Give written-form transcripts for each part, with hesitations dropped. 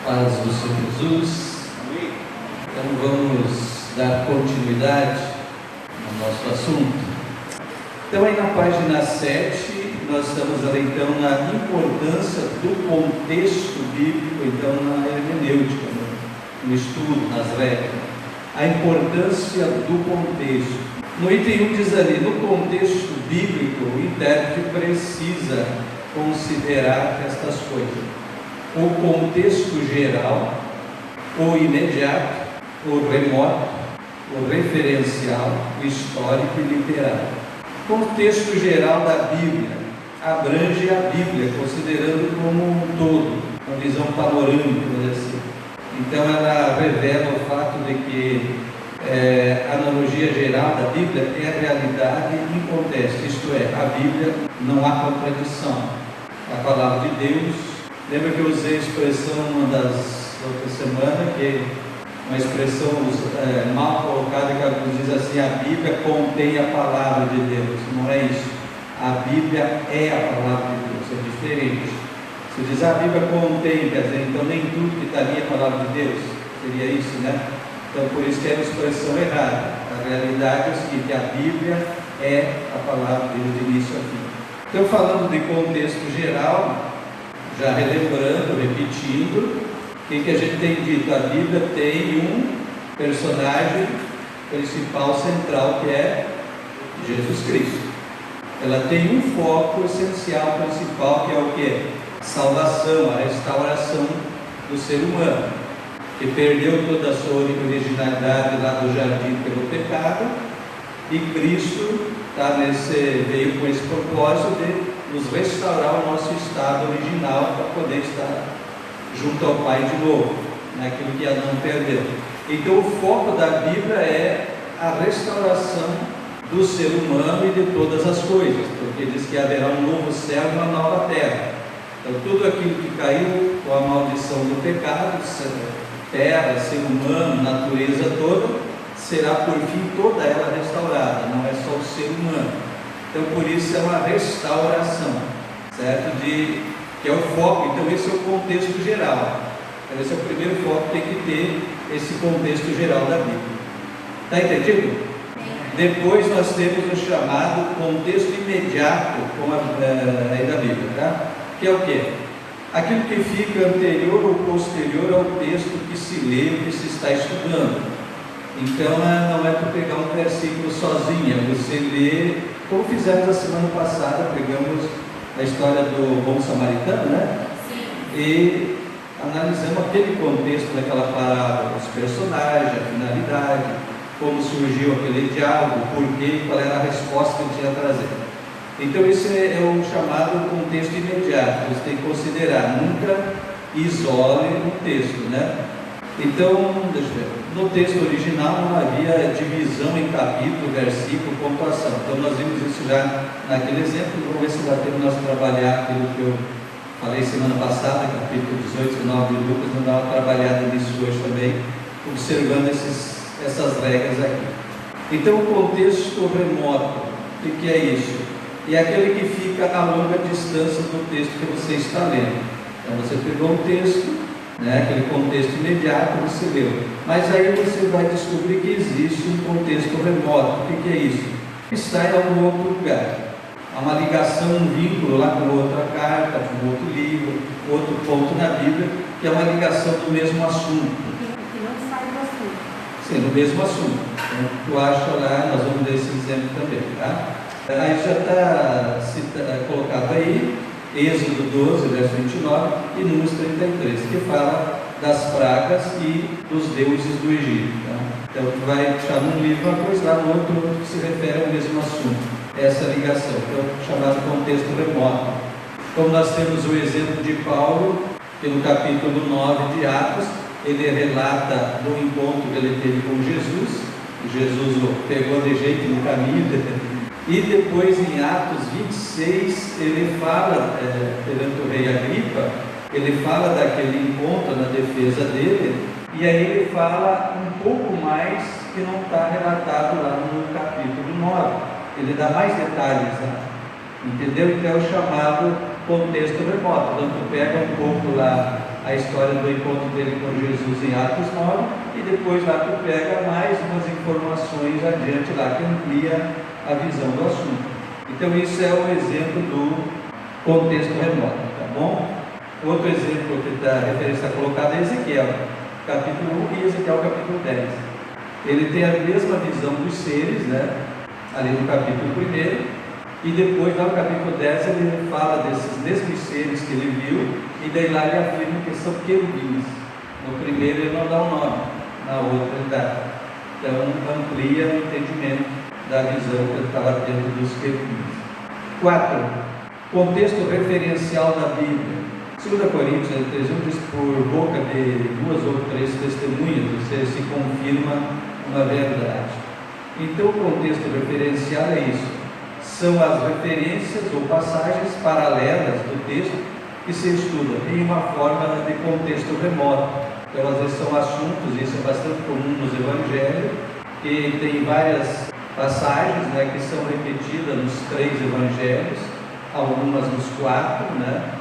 Paz do Senhor Jesus. Então vamos dar continuidade no nosso assunto. Então aí na página 7, nós estamos ali então na importância do contexto bíblico, então na hermenêutica, no estudo, nas regras. A importância do contexto. No item 1 diz ali, no contexto bíblico, o intérprete precisa considerar estas coisas: o contexto geral, o imediato, o remoto, o referencial, o histórico e literário. O contexto geral da Bíblia abrange a Bíblia, considerando como um todo, uma visão panorâmica, vamos dizer assim. Então ela revela o fato de que a analogia geral da Bíblia é a realidade em contexto, isto é, a Bíblia não há contradição. A palavra de Deus. Lembra que eu usei a expressão uma das outras semanas, que uma expressão mal colocada, que alguns dizem assim: a Bíblia contém a palavra de Deus. Não é isso. A Bíblia é a palavra de Deus, é diferente. Se diz a Bíblia contém, quer dizer, então nem tudo que está ali é a palavra de Deus. Seria isso, né? Então por isso que é uma expressão errada. A realidade é o seguinte: a Bíblia é a palavra de Deus de início a fim. Então, falando de contexto geral, já relembrando, repetindo, o que a gente tem dito? A Bíblia tem um personagem principal, central, que é Jesus Cristo. Ela tem um foco essencial, principal, que é o quê? A salvação, a restauração do ser humano, que perdeu toda a sua originalidade lá do jardim pelo pecado, e Cristo veio com esse propósito de nos restaurar o nosso estado original para poder estar junto ao Pai de novo, naquilo que Adão perdeu. Então o foco da Bíblia é a restauração do ser humano e de todas as coisas, porque diz que haverá um novo céu e uma nova terra. Então tudo aquilo que caiu com a maldição do pecado, terra, ser humano, natureza toda, será por fim toda ela restaurada, não é só o ser humano. Então por isso é uma restauração, certo? Que é o foco. Então esse é o contexto geral. Então esse é o primeiro foco, tem que ter esse contexto geral da Bíblia. Está entendido? Depois nós temos o chamado contexto imediato aí da Bíblia, tá? Que é o quê? Aquilo que fica anterior ou posterior ao texto que se lê, que se está estudando. Então não é para pegar um versículo sozinho, é você lê, como fizemos a semana passada, pegamos a história do bom samaritano, né? Sim. E analisamos aquele contexto daquela parábola, os personagens, a finalidade, como surgiu aquele diálogo, porquê, qual era a resposta que ele tinha a trazer. Então esse é o chamado contexto imediato, você tem que considerar, nunca isole um texto, né? Então, deixa eu ver, no texto original não havia divisão em capítulo, versículo, pontuação. Então nós vimos isso já naquele exemplo. Vamos ver se dá tempo nós trabalhar aquilo que eu falei semana passada, capítulo 18 e 19 de Lucas. Vamos dar uma trabalhada nisso hoje também, observando essas regras aqui. Então o contexto remoto, o que é isso? É aquele que fica a longa distância do texto que você está lendo. Então você pegou um texto, aquele contexto imediato você leu, mas aí você vai descobrir que existe um contexto remoto. O que é isso? Está em algum outro lugar, há uma ligação, um vínculo lá com outra carta, com outro livro, outro ponto na Bíblia, que é uma ligação do mesmo assunto. Que não sai do assunto. Sim, do mesmo assunto. Então, tu acha lá, nós vamos ver esse exemplo também, tá? Aí já está colocado aí Êxodo 12, verso 29 e Números 33, que fala das pragas e dos deuses do Egito. Tá? Então tu vai achar num livro uma coisa, lá no outro que se refere ao mesmo assunto. Essa ligação, que é o chamado contexto remoto. Como nós temos o exemplo de Paulo, que no capítulo 9 de Atos, ele relata do encontro que ele teve com Jesus. Jesus o pegou de jeito no caminho. E depois em Atos 26, ele fala, perante o rei Agripa, ele fala daquele encontro na defesa dele, e aí ele fala um pouco mais que não está relatado lá no capítulo 9. Ele dá mais detalhes lá, entendeu? Então é o chamado contexto remoto. Então tu pega um pouco lá a história do encontro dele com Jesus em Atos 9, e depois lá tu pega mais umas informações adiante lá que amplia a visão do assunto. Então isso é um exemplo do contexto remoto, tá bom? Outro exemplo que a referência está colocada é Ezequiel, capítulo 1 e Ezequiel capítulo 10. Ele tem a mesma visão dos seres, né? Ali no capítulo 1, e depois lá no capítulo 10 ele fala desses mesmos seres que ele viu, e daí lá ele afirma que são querubins. No primeiro ele não dá um nome, na outra ele dá. Então amplia o entendimento da visão que ele estava tendo dos querubins. 4. Contexto referencial da Bíblia. 2 Coríntios 13 diz: por boca de 2 ou 3 testemunhas você se confirma uma verdade. Então o contexto referencial é isso. São as referências ou passagens paralelas do texto que se estuda em uma forma de contexto remoto. Então às vezes são assuntos, isso é bastante comum nos evangelhos, que tem várias passagens, né, que são repetidas nos 3 evangelhos, algumas nos 4, né?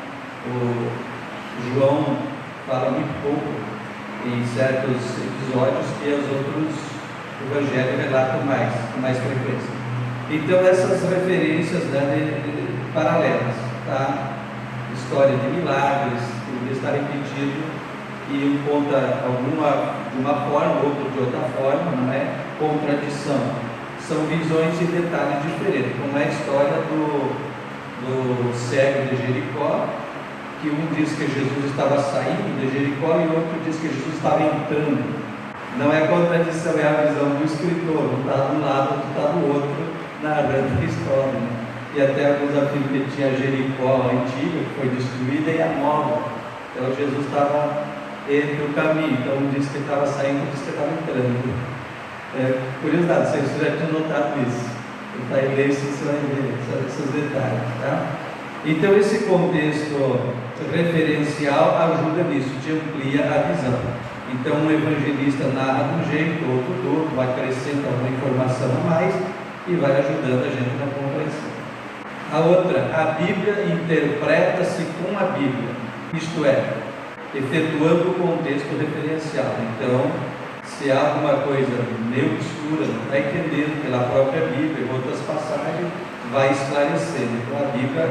O João fala muito pouco em certos episódios que os outros evangelhos relatam com mais frequência. Então essas referências, né, paralelas, tá? História de milagres, tudo está repetido, e um conta alguma de uma forma, outro de outra forma, não é contradição. São visões e detalhes diferentes, como é a história do cego de Jericó, que um diz que Jesus estava saindo de Jericó e o outro diz que Jesus estava entrando. Não é contradição, é a visão do escritor, um está de um lado, outro está do outro, narrando a história, né? E até alguns afirmam que tinha Jericó antiga, que foi destruída, e a nova. Então Jesus estava entre o caminho, então um diz que estava saindo, outro diz que estava entrando. Curiosidade, vocês já tinham notado isso. Está em ler, você vai ver esses detalhes, tá? Então esse contexto referencial ajuda nisso, te amplia a visão. Então um evangelista narra de um jeito, outro do outro, acrescenta uma informação a mais e vai ajudando a gente na compreensão. A outra, a Bíblia interpreta-se com a Bíblia, isto é, efetuando o contexto referencial. Então, se há alguma coisa meio obscura, não está entendendo pela própria Bíblia, em outras passagens, vai esclarecendo. Então a Bíblia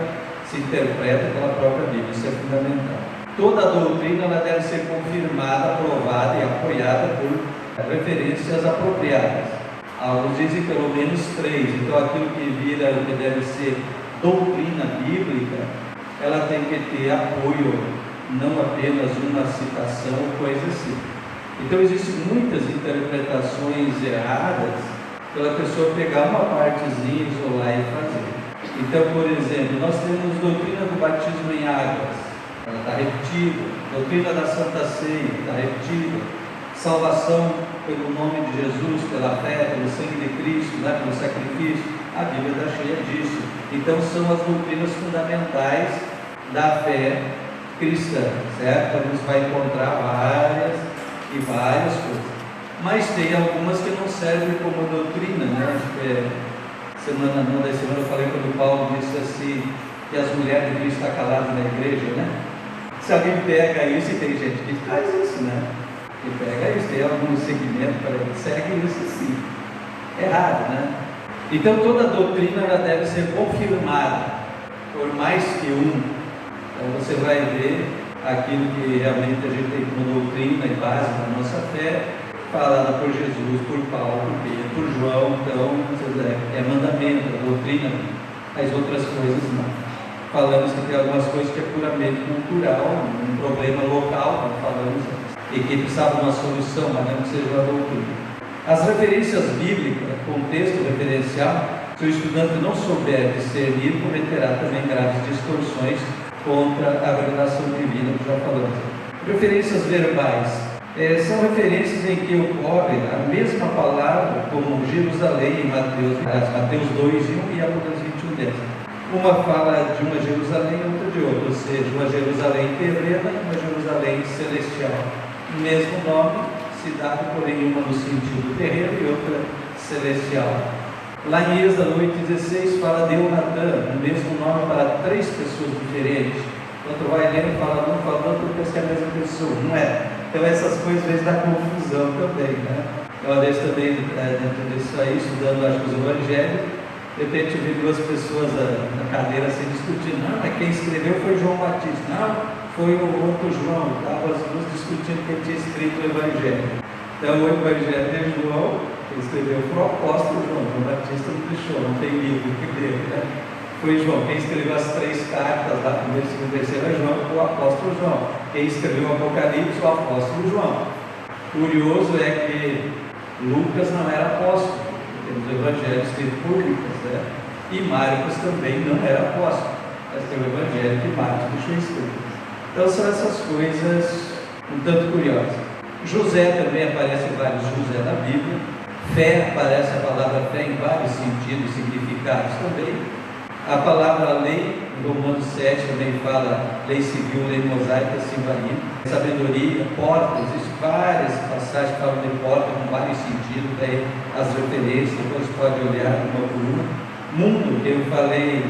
se interpreta pela própria Bíblia, isso é fundamental. Toda a doutrina ela deve ser confirmada, aprovada e apoiada por referências apropriadas. Alguns dizem pelo menos 3, então aquilo que vira o que deve ser doutrina bíblica, ela tem que ter apoio, não apenas uma citação ou coisa assim. Então existem muitas interpretações erradas pela pessoa pegar uma partezinha, isolar e fazer. Então, por exemplo, nós temos doutrina do batismo em águas, ela está repetida. Doutrina da Santa Ceia, está repetida. Salvação pelo nome de Jesus, pela fé, pelo sangue de Cristo, né, pelo sacrifício, a Bíblia está cheia disso. Então são as doutrinas fundamentais da fé cristã, certo? Então você vai encontrar várias coisas, mas tem algumas que não servem como doutrina, né? Semana eu falei quando Paulo disse assim, que as mulheres deviam estar caladas na igreja, né? Se alguém pega isso, e tem gente que faz isso, né? Que pega isso, tem algum segmento para ele, segue isso sim. Errado, né? Então toda doutrina ela deve ser confirmada por mais que um. Então você vai ver aquilo que realmente a gente tem como doutrina e base da nossa fé, falada por Jesus, por Paulo, por Pedro, por João. Então é mandamento, é doutrina, as outras coisas não. Falamos que tem algumas coisas que é puramente cultural, um problema local, como falamos, e que precisava de uma solução, mas não que seja uma doutrina. As referências bíblicas, contexto referencial, se o estudante não souber discernir, cometerá também graves distorções contra a revelação divina, que já falamos. Referências verbais são referências em que ocorre a mesma palavra, como Jerusalém em Mateus 2:1 e Apocalipse 21:10. Uma fala de uma Jerusalém, outra de outra, ou seja, uma Jerusalém terrena e uma Jerusalém celestial. O mesmo nome, cidade, porém uma no sentido terreno e outra celestial. Lá em Êxodo 8:16 fala de Eunatã, o mesmo nome para 3 pessoas diferentes. Outro vai lendo, falando, tu pensa que é a mesma pessoa. Não é. Então essas coisas às vezes dá confusão também, né? Eu uma vez também, dentro disso aí, estudando acho que os evangelhos, de repente eu vi duas pessoas na cadeira assim discutindo. Não, mas quem escreveu foi João Batista. Não, foi o outro João. Estavam as duas discutindo quem tinha escrito o evangelho. Então o evangelho de João, que escreveu foi o apóstolo João. João Batista não deixou, não tem livro dele, né? Foi João. Quem escreveu as 3 cartas lá, primeiro, segundo, terceiro, é João, foi o apóstolo João. Quem escreveu o Apocalipse, o apóstolo João. Curioso é que Lucas não era apóstolo, temos o evangelho escrito por Lucas, né? E Marcos também não era apóstolo, mas tem o evangelho que Marcos deixou escrito. Então são essas coisas um tanto curiosas. José também aparece vários José na Bíblia. Fé, aparece a palavra fé em vários sentidos e significados também. A palavra lei, em Romanos 7 também fala lei civil, lei mosaica, assim vai indo. Sabedoria, porta, existem várias passagens que falam de porta com vários sentidos, daí as referências, depois pode olhar uma por uma. Mundo, que eu falei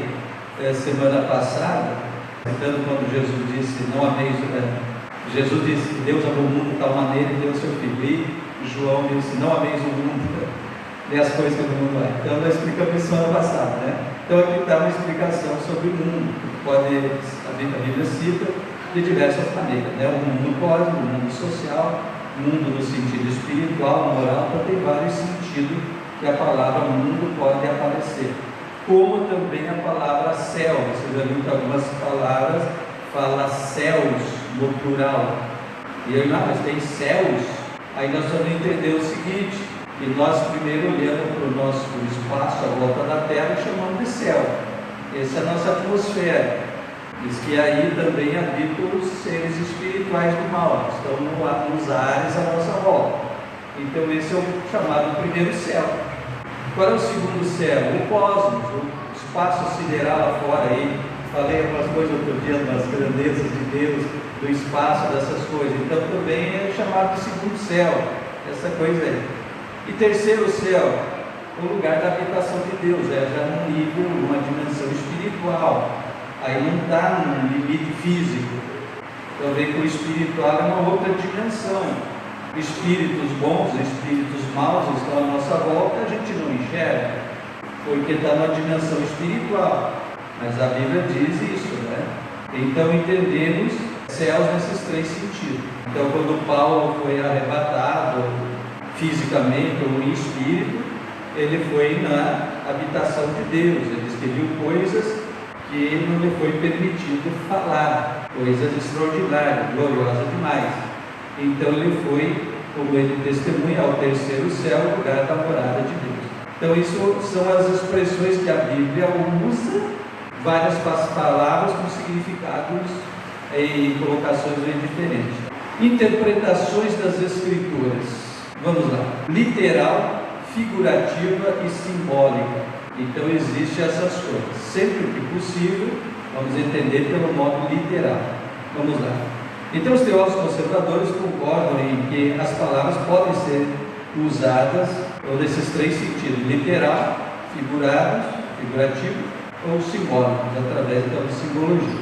semana passada, quando Jesus disse, não ameis, Jesus disse que Deus amou o mundo de tal maneira e deu o seu filho. E João disse, não ameis o mundo, nem as coisas que o mundo é. Então nós explicamos isso semana passada, né? Então aqui está uma explicação sobre o mundo, que a Bíblia cita de diversas maneiras, né? O mundo cósmico, o mundo social, o mundo no sentido espiritual, moral, então tem vários sentidos que a palavra mundo pode aparecer. Como também a palavra céu, você já viu que algumas palavras falam céus no plural. E aí, mas tem céus, aí nós vamos entender o seguinte, e nós primeiro olhamos para o nosso espaço à volta da Terra e chamamos de céu. Essa é a nossa atmosfera. Diz que aí também habitam os seres espirituais do mal, que estão nos ares à nossa volta. Então esse é o chamado primeiro céu. Qual é o segundo céu? O cosmos, o espaço sideral lá fora aí. Falei algumas coisas outro dia das grandezas de Deus, do espaço, dessas coisas. Então também é chamado de segundo céu, essa coisa aí. E terceiro céu, o lugar da habitação de Deus, já num nível, numa dimensão espiritual. Aí não está num limite físico. Então vem que o espiritual é uma outra dimensão. Espíritos bons, espíritos maus estão à nossa volta, a gente não enxerga, porque está numa dimensão espiritual. Mas a Bíblia diz isso, né? Então entendemos céus nesses 3 sentidos. Então quando Paulo foi arrebatado, fisicamente ou em espírito, ele foi na habitação de Deus. Ele escreveu coisas que não lhe foi permitido falar, coisas extraordinárias, gloriosas demais. Então ele foi, como ele testemunha, ao terceiro céu, o lugar da morada de Deus. Então isso são as expressões que a Bíblia usa, várias palavras com significados e colocações bem diferentes. Interpretações das Escrituras. Vamos lá. Literal, figurativa e simbólica. Então existem essas coisas. Sempre que possível, vamos entender pelo modo literal. Vamos lá. Então os teólogos conservadores concordam em que as palavras podem ser usadas nesses 3 sentidos: literal, figurativo ou simbólicos, através da simbologia.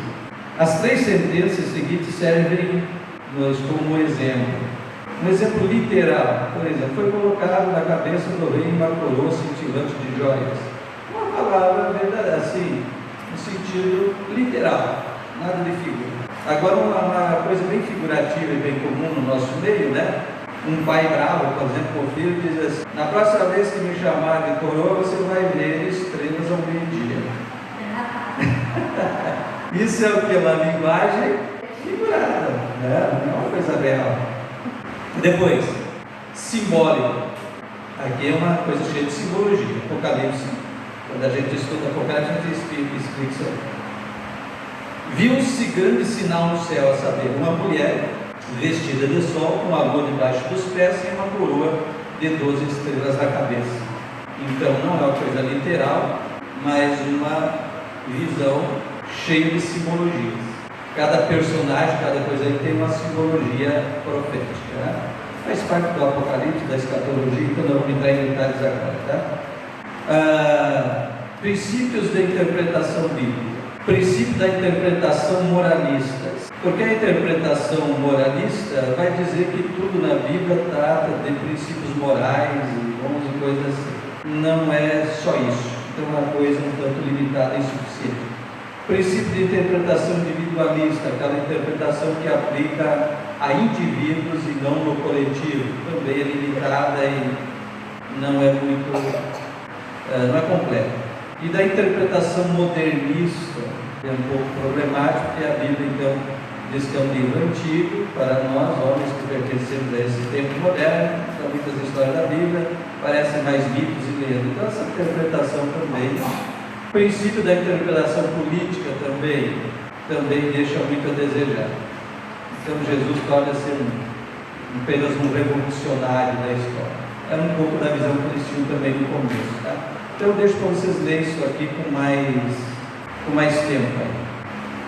As 3 sentenças seguintes servem-nos como exemplo. Um exemplo literal, por exemplo, foi colocado na cabeça do rei uma coroa cintilante de joias. Uma palavra verdadeira, assim, no sentido literal, nada de figura. Agora, uma coisa bem figurativa e bem comum no nosso meio, né? Um pai bravo, por exemplo, com o filho, diz assim: na próxima vez que me chamar de coroa, você vai ver estrelas ao meio-dia. Isso é o que? Uma linguagem figurada, né? Não é uma coisa real. Depois, simbólico. Aqui é uma coisa cheia de simbologia. Apocalipse, quando a gente estuda Apocalipse, a gente explica isso aí. Viu-se grande sinal no céu, a saber, uma mulher vestida de sol, com a lua debaixo dos pés e uma coroa de 12 estrelas na cabeça. Então não é uma coisa literal, mas uma visão cheia de simbologias. Cada personagem, cada coisa aí tem uma simbologia profética, né? Faz parte do Apocalipse, da escatologia, então não vou entrar em detalhes agora, tá? Princípios da interpretação bíblica. Princípio da interpretação moralista. Porque a interpretação moralista vai dizer que tudo na Bíblia trata de princípios morais e bons e coisas assim. Não é só isso. Então é uma coisa um tanto limitada e insuficiente. Princípio de interpretação individualista, aquela interpretação que aplica a indivíduos e não no coletivo. Também é limitada e não é muito, não é completa. E da interpretação modernista, que é um pouco problemático, porque a Bíblia então diz que é um livro antigo para nós, homens que pertencemos a esse tempo moderno. Então muitas histórias da Bíblia parecem mais mitos e lendas. Então essa interpretação também. O princípio da interpretação política também deixa muito a desejar. Então Jesus torna-se apenas um revolucionário da história. É um pouco da visão que eles tinham também no começo, tá? Então eu deixo para vocês lerem isso aqui com mais tempo aí.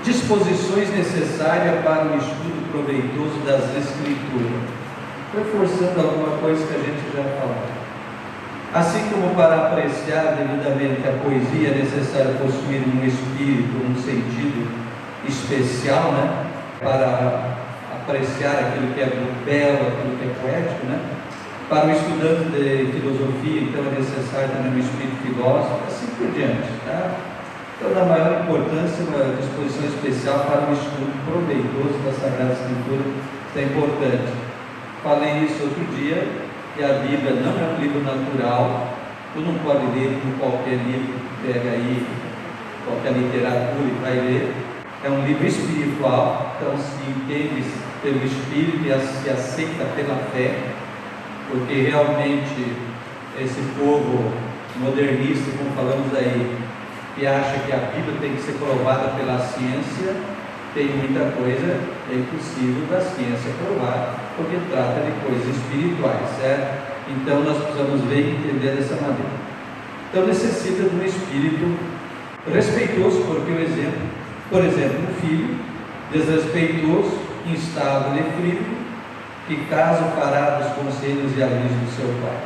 Disposições necessárias para o estudo proveitoso das Escrituras. Reforçando alguma coisa que a gente já falou. Assim como para apreciar devidamente a poesia é necessário possuir um espírito, um sentido especial, né? Para apreciar aquilo que é belo, aquilo que é poético, né? Para o estudante de filosofia, então é necessário também um espírito filósofo, assim por diante, tá? Então, da maior importância, uma disposição especial para o estudo proveitoso da Sagrada Escritura, isso é importante. Falei isso outro dia, que a Bíblia não é um livro natural, tu não pode ler como qualquer livro, pega aí qualquer literatura e vai ler. É um livro espiritual, então se entende pelo Espírito e se aceita pela fé, porque realmente esse povo modernista, como falamos aí, que acha que a Bíblia tem que ser provada pela ciência, tem muita coisa, é impossível da ciência provar, porque trata de coisas espirituais, certo? Então nós precisamos ver e entender dessa maneira. Então necessita de um espírito respeitoso, porque por exemplo, um filho desrespeitoso, instável e frío, que caso fará dos conselhos e avisos do seu pai.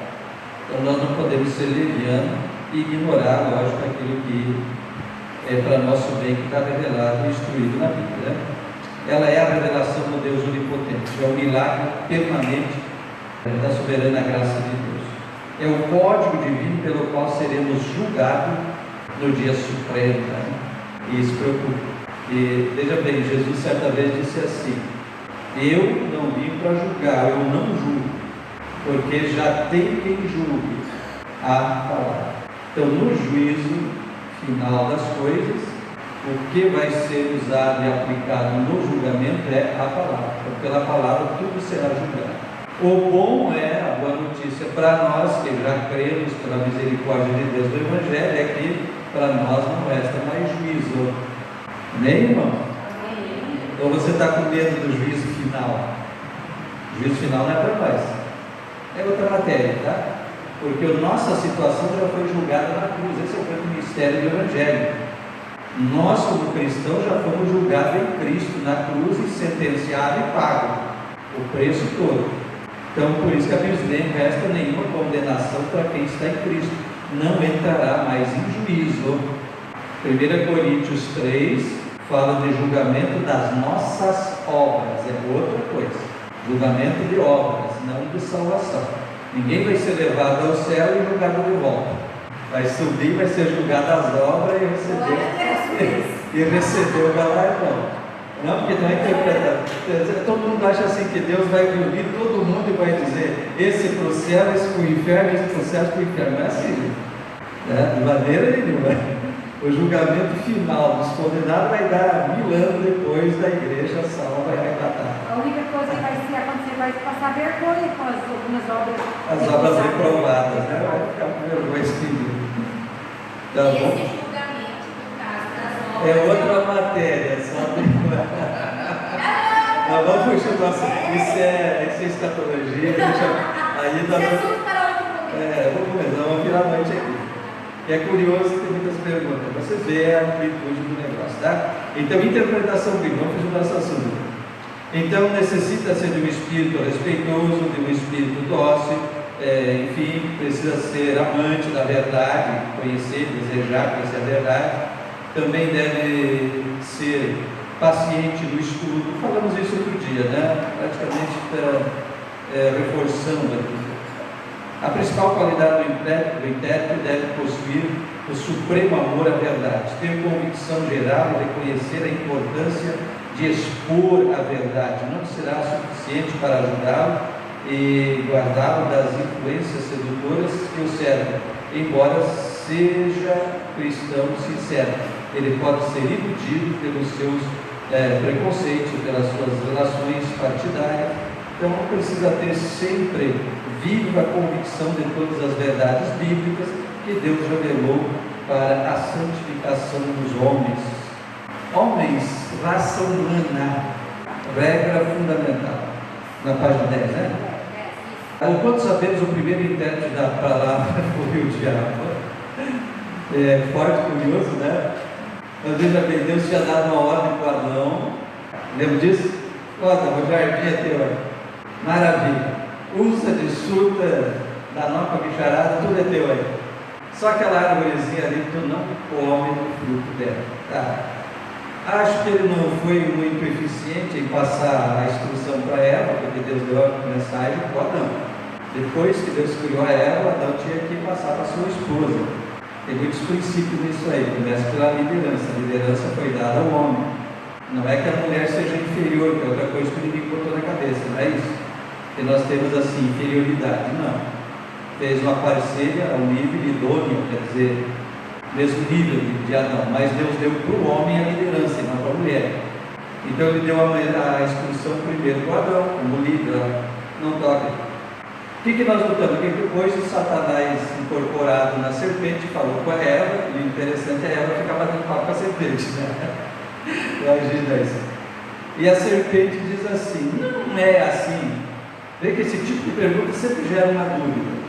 Então nós não podemos ser levianos e ignorar, lógico, aquilo que é para nosso bem, que está revelado e instruído na Bíblia, né? Ela é a revelação do Deus onipotente, é o milagre permanente da soberana graça de Deus. É o código divino pelo qual seremos julgados no dia supremo, né? E isso preocupa. E veja bem, Jesus certa vez disse assim: eu não vim para julgar, eu não julgo, porque já tem quem julgue a palavra. Então, no juízo final das coisas, o que vai ser usado e aplicado no julgamento é a palavra. Então, pela palavra tudo será julgado. O bom é, a boa notícia para nós que já cremos pela misericórdia de Deus do Evangelho, é que para nós não resta mais juízo. Amém, irmão? Ou você está com medo do juízo final? O juízo final não é para nós, é outra matéria, tá? Porque a nossa situação já foi julgada na cruz. Esse é o grande mistério do Evangelho. Nós, como cristãos, já fomos julgados em Cristo na cruz e sentenciados e pago o preço todo. Então, por isso que a Bíblia diz: não resta nenhuma condenação para quem está em Cristo, não entrará mais em juízo. 1 Coríntios 3 fala de julgamento das nossas obras, é outra coisa. Julgamento de obras, não de salvação. Ninguém vai ser levado ao céu e julgado de volta. Vai subir, vai ser julgado as obras e receber o galardão. Não, porque não é interpretado. Todo mundo acha assim que Deus vai reunir todo mundo e vai dizer: esse para o céu, esse para o inferno, esse para o céu, esse para o inferno. Não é assim, né? De maneira nenhuma. O julgamento final dos condenados vai dar 1000 anos depois da igreja salva e arrebatada. A única coisa que vai acontecer vai passar vergonha com algumas obras. As obras reprovadas, né? Vai ficar com vergonha escrita. Tá bom? Esse julgamento, no caso das obras, É outra matéria, sabe? Não, vamos fugir do assunto. Isso é escatologia. Aí dá esse assunto para outro momento. vou começar, vamos virar a noite aqui. E é curioso que tem muitas perguntas. Você vê a amplitude do negócio, tá? Então, interpretação bíblica, vamos fugir do nosso assunto. Então, necessita-se de um espírito respeitoso, de um espírito dócil, enfim, precisa ser amante da verdade, conhecer, desejar conhecer a verdade. também deve ser paciente no estudo. Falamos isso outro dia, né? Praticamente reforçando aqui. A principal qualidade do intérprete deve possuir o supremo amor à verdade, ter convicção geral e reconhecer a importância de expor a verdade. Não será suficiente para ajudá-lo e guardá-lo das influências sedutoras que o cercam, embora seja cristão sincero. Ele pode ser iludido pelos seus preconceitos, pelas suas relações partidárias. Então precisa ter sempre viva convicção de todas as verdades bíblicas que Deus revelou para a santificação dos homens. Homens, raça humana, regra fundamental. Na página 10, né? O quanto sabemos, o primeiro intérprete da palavra foi o diabo. Forte, curioso, né? Mas veja bem, Deus tinha dado uma ordem para Adão. Lembra disso? Adão, o jardim é teu. Maravilha. Usa, desfruta da nova bicharada, tudo é teu aí. Só aquela árvorezinha ali, tu não come do fruto dela. Tá? Acho que ele não foi muito eficiente em passar a instrução para Eva, porque Deus deu a mensagem para Adão. Depois que Deus criou a Eva, Adão tinha que passar para sua esposa. Tem muitos princípios nisso aí. Começa pela liderança. A liderança foi dada ao homem. Não é que a mulher seja inferior, que é outra coisa que o inimigo botou na cabeça, não é isso? Que nós temos assim, inferioridade. Não. Fez uma parceria ao nível idôneo, quer dizer, mesmo nível de Adão, mas Deus deu para o homem a liderança e não para a mulher. Então ele deu a instrução primeiro para Adão, como líder, não toca. O que nós notamos? Que depois o Satanás incorporado na serpente falou com a Eva, e o interessante é a Eva ficar batendo papo com a serpente, né? Imagina isso. E a serpente diz assim: não é assim. Vê que esse tipo de pergunta sempre gera uma dúvida,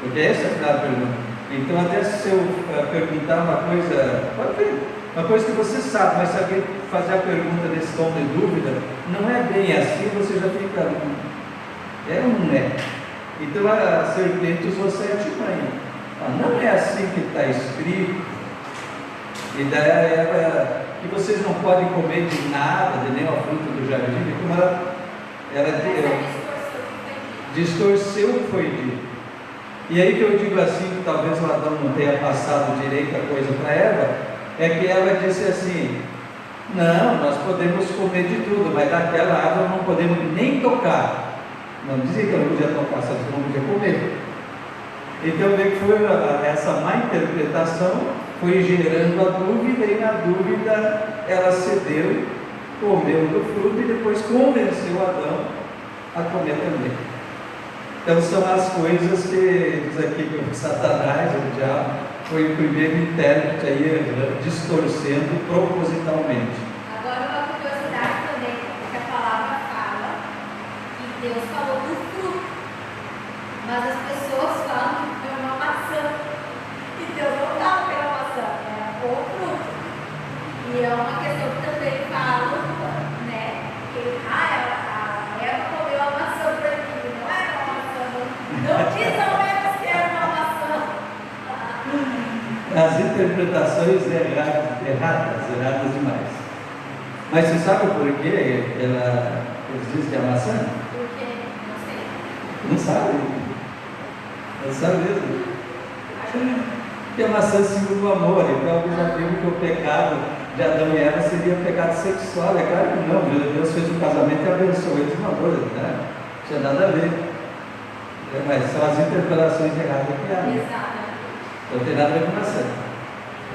porque essa é a pergunta. Então, até se eu perguntar uma coisa, pode ver, uma coisa que você sabe, mas se alguém fazer a pergunta nesse tom de dúvida, não é bem assim, você já fica, é ou não é? Então a serpente usou 7 manhas. Não é assim que está escrito. E daí Eva, que vocês não podem comer de nada, de nenhuma fruta do jardim, como ela distorceu o que foi dito. E aí que eu digo assim, que talvez o Adão não tenha passado direito a coisa para Eva, é que ela disse assim: não, nós podemos comer de tudo, mas daquela árvore não podemos nem tocar. Não dizia que eu não podia tocar, só que eu não podia comer. Então vê que foi essa má interpretação, foi gerando a dúvida, e na dúvida ela cedeu, comeu do fruto e depois convenceu Adão a comer também. Então são as coisas que diz aqui que o Satanás, o diabo, foi o primeiro intérprete aí, distorcendo propositalmente. Agora uma curiosidade também, porque a palavra fala que Deus falou do fruto, mas as pessoas falam que foi uma maçã, e Deus não estava pela maçã, era o fruto. E é uma questão que também falo, né, que a Eva comeu a maçã proibida, não era uma maçã, não diz ao menos que era uma maçã. As interpretações erradas demais. Mas você sabe por que eles dizem que é maçã? Por quê? Não sei. Não sabe. Não sabe mesmo. Porque a maçã é símbolo do amor. Então alguns já viram que o pecado de Adão e Eva seria o pecado sexual. É claro que não. Deus fez um casamento e abençoou eles no amor, né? Não tinha nada a ver. Mas são as interpretações erradas que há. Exato. Não tem nada a ver com maçã.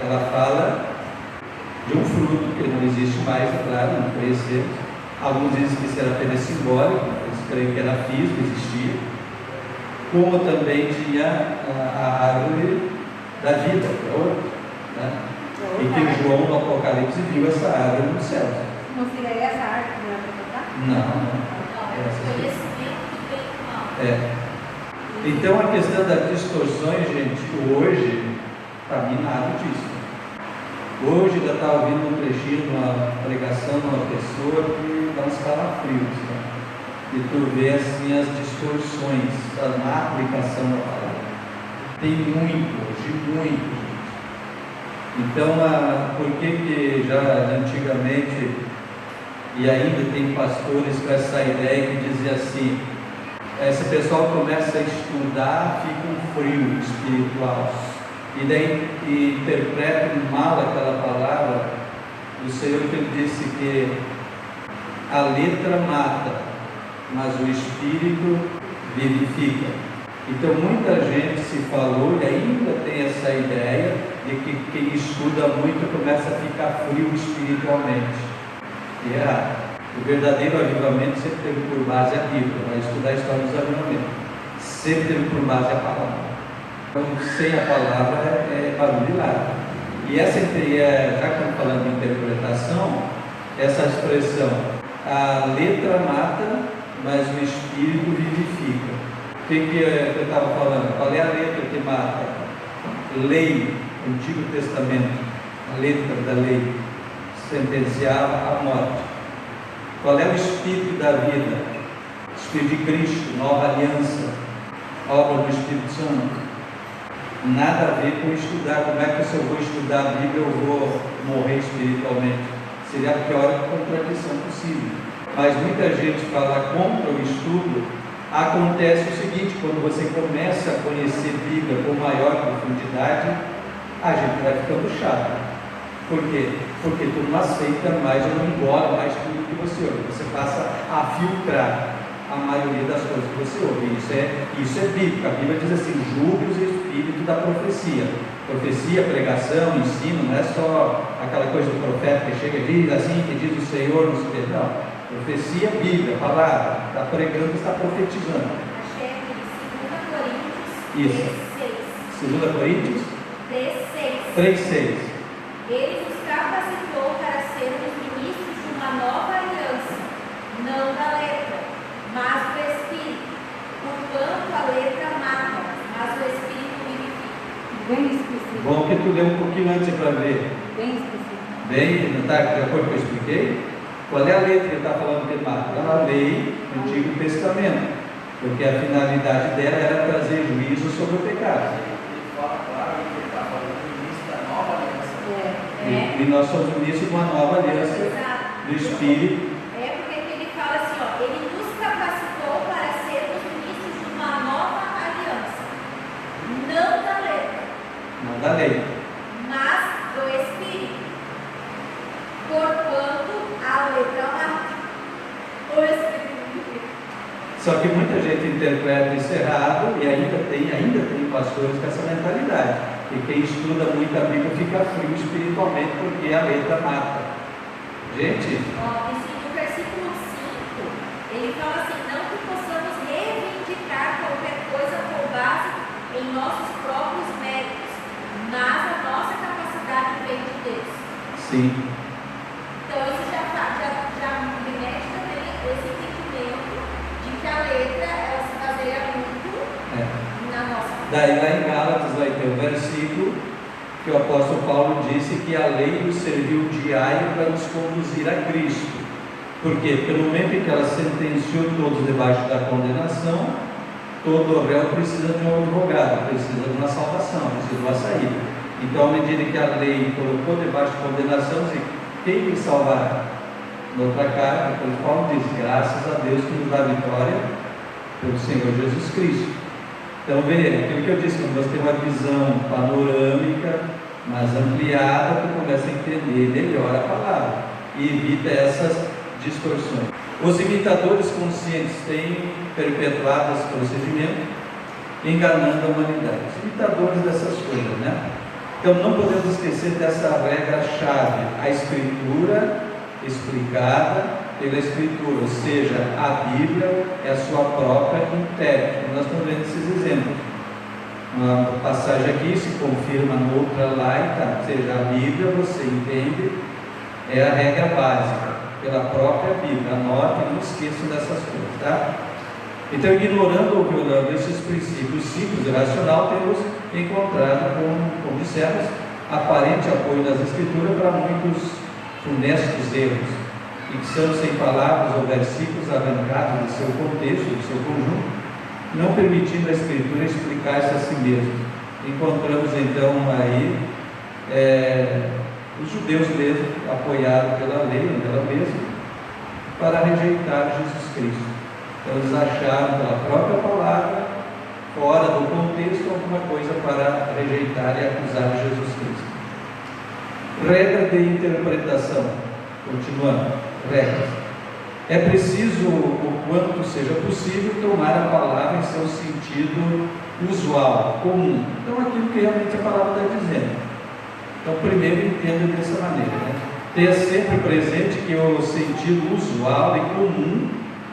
Ela fala de um fruto que não existe mais, é claro, não conhecemos. Alguns dizem que isso era apenas simbólico, eles creem que era físico, existia. Como também tinha a árvore da vida, que é outra, né? E que João no Apocalipse viu essa árvore no céu. Não seria essa árvore que vai botar? Não. Conhecimento do bem e do mal. Então a questão das distorções, gente, hoje está minado disso. Hoje ainda está ouvindo um trechinho de uma pregação de uma pessoa que dá uns calafrios, né? E tu vê assim as distorções da má aplicação da palavra. Tem muito hoje, muito, gente. Então, por que já antigamente, e ainda tem pastores com essa ideia que dizia assim, esse pessoal começa a estudar, fica um frio espiritual, e daí interpreta mal aquela palavra do Senhor, que ele disse que a letra mata, mas o Espírito vivifica. Então muita gente se falou e ainda tem essa ideia de que quem estuda muito começa a ficar frio espiritualmente. E é errado. O verdadeiro avivamento sempre teve por base a Bíblia. Vai estudar a história dos avivamentos, sempre teve por base a palavra. Então sem a palavra é barulho de lado. E essa, já que estamos falando de interpretação, essa expressão, a letra mata, mas o Espírito vivifica. O que eu estava falando? Qual é a letra que mata? Lei, Antigo Testamento, a letra da lei, sentenciava a morte. Qual é o Espírito da vida? Espírito de Cristo, nova aliança, obra do Espírito Santo. Nada a ver com estudar. Como é que se eu vou estudar a Bíblia eu vou morrer espiritualmente? Seria a pior contradição possível. Mas muita gente fala contra o estudo. Acontece o seguinte: quando você começa a conhecer a Bíblia com maior profundidade, a gente vai ficando chato. Por quê? Porque tu não aceita mais ou não engole mais tudo que você ouve. Você passa a filtrar a maioria das coisas que você ouve. Isso é bíblico. A Bíblia diz assim: julgue os espíritos da profecia. Profecia, pregação, ensino, não é só aquela coisa do profeta que chega e diz assim, que diz o Senhor, não sei o que, não. Profecia, Bíblia, palavra, está pregando, está profetizando. Achei aqui, 2 Coríntios Isso. 3:6. 2 Coríntios 3:6. 3:6. Ele nos capacitou para sermos ministros de uma nova aliança, não da letra, mas do Espírito. Porquanto a letra mata, mas o Espírito vivifica. Bem específico. Bom que tu leu um pouquinho antes para ver. Bem específico. Bem, não está de acordo com o que eu expliquei? Qual é a letra que ele está falando que mata? É a lei do Antigo Testamento, porque a finalidade dela era trazer juízo sobre o pecado. Ele fala claro que ele está falando do início da nova aliança. E nós somos o início de uma nova aliança Exato. do Espírito. É porque ele fala assim, ó, ele nos capacitou para sermos ministros de uma nova aliança, não da letra, Não da lei. mas do Espírito. Porquanto a letra mata, o Espírito vivifica. Só que muita gente interpreta isso errado e ainda tem pastores com essa mentalidade. E quem estuda muito a Bíblia fica frio espiritualmente porque a letra mata. Gente, Ó, no versículo 5, ele fala assim, não que possamos reivindicar qualquer coisa com base em nossos próprios méritos, mas a nossa capacidade vem de Deus. sim. Então isso já me remete também a esse entendimento de que a letra ela se baseia muito na nossa. Daí lá em Gálatas vai ter um versículo que o apóstolo Paulo disse que a lei nos serviu de aio para nos conduzir a Cristo. Por quê? Pelo momento em que ela sentenciou todos debaixo da condenação, todo réu precisa de um advogado, precisa de uma salvação, precisa de uma saída. Então, à medida que a lei colocou debaixo de condenação, quem me salvará? Noutra carta, depois Paulo diz, graças a Deus que nos dá vitória pelo Senhor Jesus Cristo. Então, veja, aquilo que eu disse, quando você tem uma visão panorâmica, mas ampliada, você começa a entender melhor a palavra e evita essas distorções. Os imitadores conscientes têm perpetuado esse procedimento, enganando a humanidade. Os imitadores dessas coisas, né? Então, não podemos esquecer dessa regra-chave, a Escritura explicada pela Escritura, ou seja, a Bíblia é a sua própria intérprete. Nós estamos vendo esses exemplos. Uma passagem aqui se confirma noutra lá e tá. Ou seja, a Bíblia, você entende, é a regra básica, pela própria Bíblia. Anote e não esqueçam dessas coisas, tá? Então, ignorando ou violando esses princípios simples e racional, temos encontrado, como dissemos, aparente apoio das Escrituras para muitos funestos erros, e que são sem palavras ou versículos arrancados de seu contexto, de seu conjunto, não permitindo a Escritura explicar-se a si mesma. Encontramos então aí os judeus mesmo, apoiados pela lei, dela mesma, para rejeitar Jesus Cristo. Então eles acharam pela própria palavra, fora do contexto, alguma coisa para rejeitar e acusar Jesus Cristo. Regra de interpretação. Continuando. Regras. É preciso, o quanto seja possível, tomar a palavra em seu sentido usual, comum. Então, aquilo que realmente a palavra está dizendo. Então, primeiro, entenda dessa maneira. Tenha sempre presente que o sentido usual e comum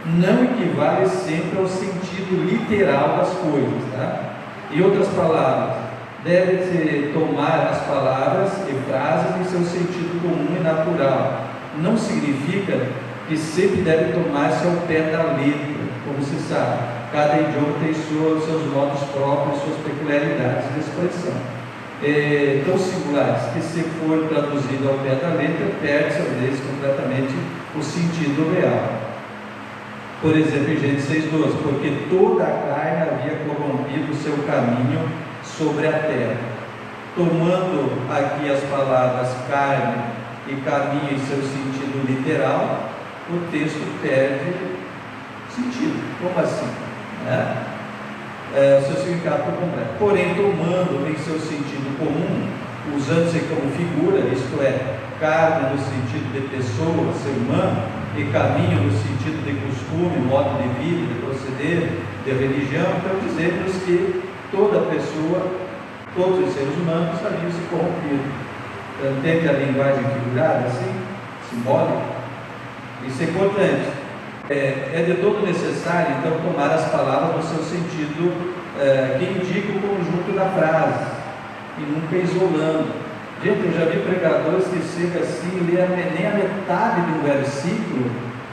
não equivale sempre ao sentido literal das coisas. Tá? Em outras palavras, deve-se tomar as palavras e frases em seu sentido comum e natural. Não significa que sempre deve tomar-se ao pé da letra, como se sabe. Cada idioma tem seus modos próprios, suas peculiaridades de expressão. Tão singulares que, se for traduzido ao pé da letra, perde-se às vezes completamente o sentido real. Por exemplo, em Gênesis 6,12, porque toda a carne havia corrompido o seu caminho sobre a terra. Tomando aqui as palavras carne e caminho em seu sentido literal, o texto perde sentido. Como assim? Seu significado por completo. Porém, tomando em seu sentido comum, usando-se como figura, isto é, carne no sentido de pessoa, ser humano, e caminho no sentido de costume, modo de vida, de proceder, de religião, então dizemos que toda pessoa, todos os seres humanos haviam se corrompido. Então, entende a linguagem figurada assim, simbólica? Isso é importante. É de todo necessário, então, tomar as palavras no seu sentido que indica o conjunto da frase, e nunca isolando. Gente, eu já vi pregadores que chegam assim, lê nem a metade de um versículo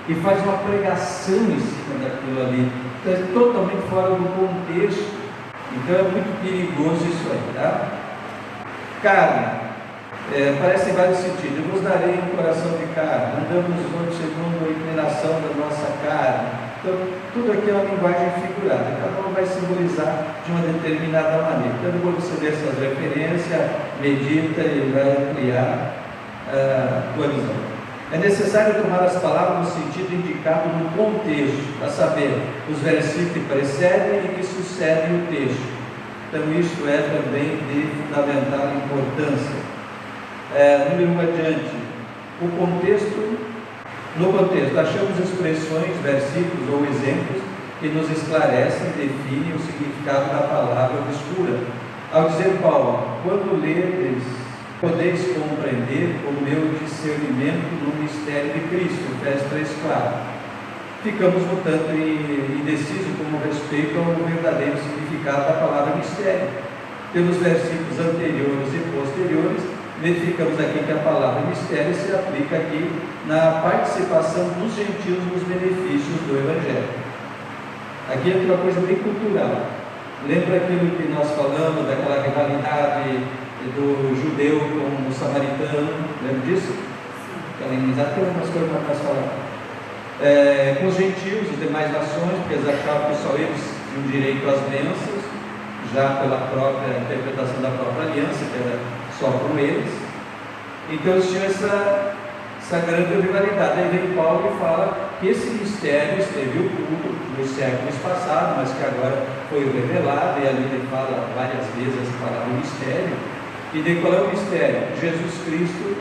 e faz uma pregação em cima daquilo ali. Então, é totalmente fora do contexto. Então, é muito perigoso isso aí, tá? Carne. Parece em vários sentidos. Eu vos darei um coração de carne, andamos hoje segundo a inclinação da nossa carne. Então, tudo aqui é uma linguagem figurada, cada um vai simbolizar de uma determinada maneira. Então, quando você vê essas referências, medita e vai ampliar a tua visão. É necessário tomar as palavras no sentido indicado no contexto, a saber, os versículos que precedem e que sucedem o texto. Então, isso é também de fundamental importância. Número 1 adiante, no contexto, achamos expressões, versículos ou exemplos que nos esclarecem e definem o significado da palavra obscura. Ao dizer Paulo, quando ledes, podeis compreender o meu discernimento no mistério de Cristo, Efésios 3,4. Ficamos, portanto, indecisos com respeito ao verdadeiro significado da palavra mistério. Pelos versículos anteriores e posteriores, verificamos aqui que a palavra mistério se aplica aqui na participação dos gentios nos benefícios do Evangelho. Aqui entra uma coisa bem cultural. Lembra aquilo que nós falamos, daquela rivalidade do judeu com o samaritano? Lembra disso? Aquela inimizade, tem algumas coisas para nós falar. Com os gentios, as demais nações, porque eles achavam que só eles tinham direito às bênçãos, já pela própria interpretação da própria aliança, que era só com eles. Então eles tinham essa grande rivalidade. Aí vem Paulo e fala que esse mistério esteve oculto nos séculos passados, mas que agora foi revelado, e ali ele fala várias vezes essa palavra mistério. E daí qual é o mistério? Jesus Cristo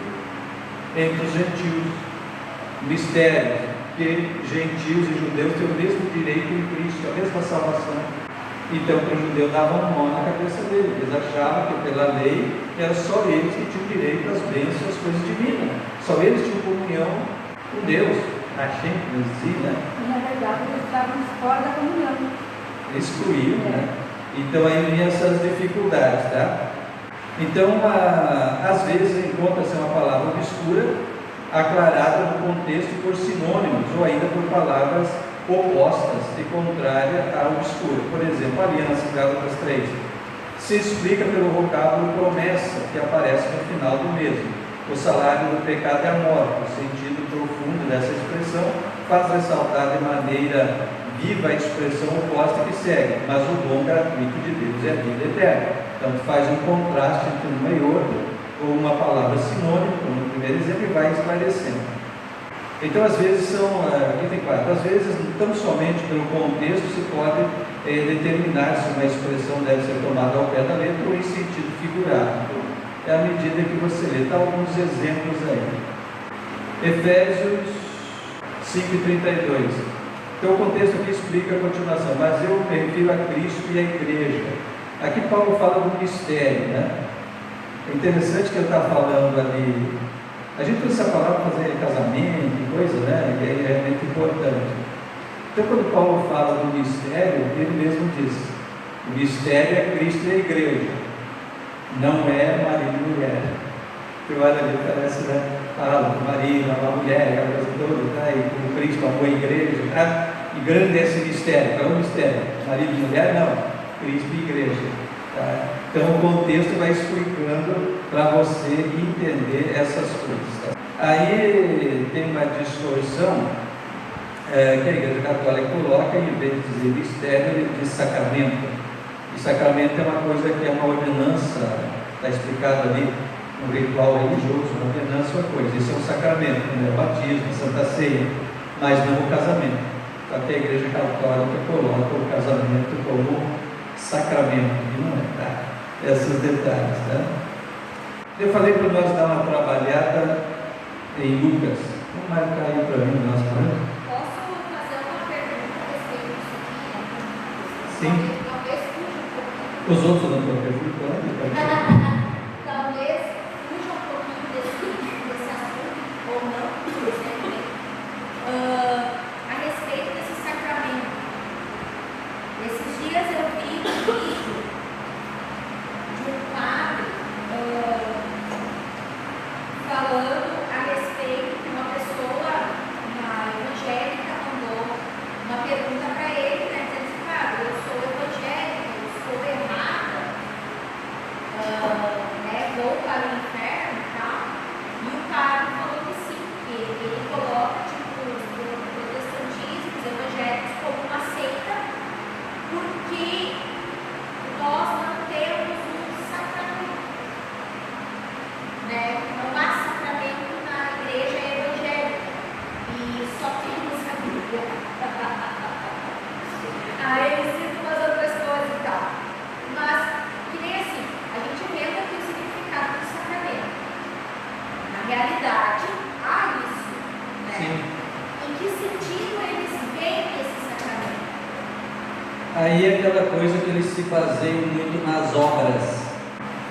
entre os gentios. Mistério que gentios e judeus têm o mesmo direito em Cristo, a mesma salvação. Então, para o judeu dava um nó na cabeça dele. Eles achavam que pela lei era só eles que tinham direito às bênçãos, às coisas divinas. Só eles tinham comunhão com Deus. Achei, né? E na verdade eles estavam fora da comunhão. Excluíam, né? Então aí vinha essas dificuldades, tá? Então, às vezes encontra-se uma palavra obscura aclarada no contexto por sinônimos ou ainda por palavras opostas e contrária à obscura. Por exemplo, aliança, Gálatas 3, se explica pelo vocábulo promessa, que aparece no final do mesmo. O salário do pecado é a morte. O sentido profundo dessa expressão faz ressaltar de maneira viva a expressão oposta que segue, mas o dom gratuito de Deus é a vida eterna. Então faz um contraste entre uma e outra, ou uma palavra sinônima, como no primeiro exemplo, e vai esclarecendo. Então, às vezes, aqui tem 4, às vezes, tão somente pelo contexto se pode determinar se uma expressão deve ser tomada ao pé da letra ou em sentido figurado. Então, é à medida que você lê. Tá alguns exemplos aí. Efésios 5:32. Então, o contexto aqui explica a continuação, mas eu me refiro a Cristo e à igreja. Aqui Paulo fala do mistério, né? É interessante que ele está falando ali. A gente usa essa palavra para fazer casamento e coisa, né? E é realmente importante. Então, quando Paulo fala do mistério, ele mesmo diz: o mistério é Cristo e a igreja, não é marido e mulher. Que olha ali, parece, né? Fala do marido, a mulher, aquela coisa toda, tá? E como Cristo amou a igreja, tá? E grande é esse mistério. Qual é o mistério? Marido e mulher? Não. Cristo e igreja. Tá? Então o contexto vai explicando para você entender essas coisas. Tá? Aí tem uma distorção que a Igreja Católica coloca, em vez de dizer mistério, ele diz sacramento. E sacramento é uma coisa que é uma ordenança, está explicado ali no ritual religioso, uma ordenança é uma coisa. Isso é um sacramento, né? O batismo, a Santa Ceia, mas não o casamento. Só que a Igreja Católica coloca o casamento como sacramento, e não é, tá? Esses detalhes, tá? Eu falei para nós dar uma trabalhada em Lucas. Vamos marcar aí para mim, nós falamos. Posso fazer uma pergunta a respeito disso aqui? Sim. Talvez fuja um pouquinho. Os outros não estão perguntando. Talvez fuja um pouquinho desse assunto, ou não, por exemplo, a respeito desse sacramento. Esses dias eu vi um vídeo de um padre falando a respeito de uma pessoa, uma evangélica, mandou uma pergunta para ele, né, dizendo assim: padre, eu sou evangélica, eu estou errada, né, vou para o inferno e tal. E o padre falou que sim, que ele coloca tipo, o protestantismo, os evangélicos como uma seita, porque nós não temos um sacramento, né? Não há sacramento na igreja evangélica e só temos a Bíblia. Aí ele cita umas outras coisas e tal, mas que nem assim, a gente vê aqui o significado do sacramento. Na realidade, há isso, né? Sim. Em que sentido eles veem esse sacramento? Aí é aquela coisa que eles se baseiam muito nas obras.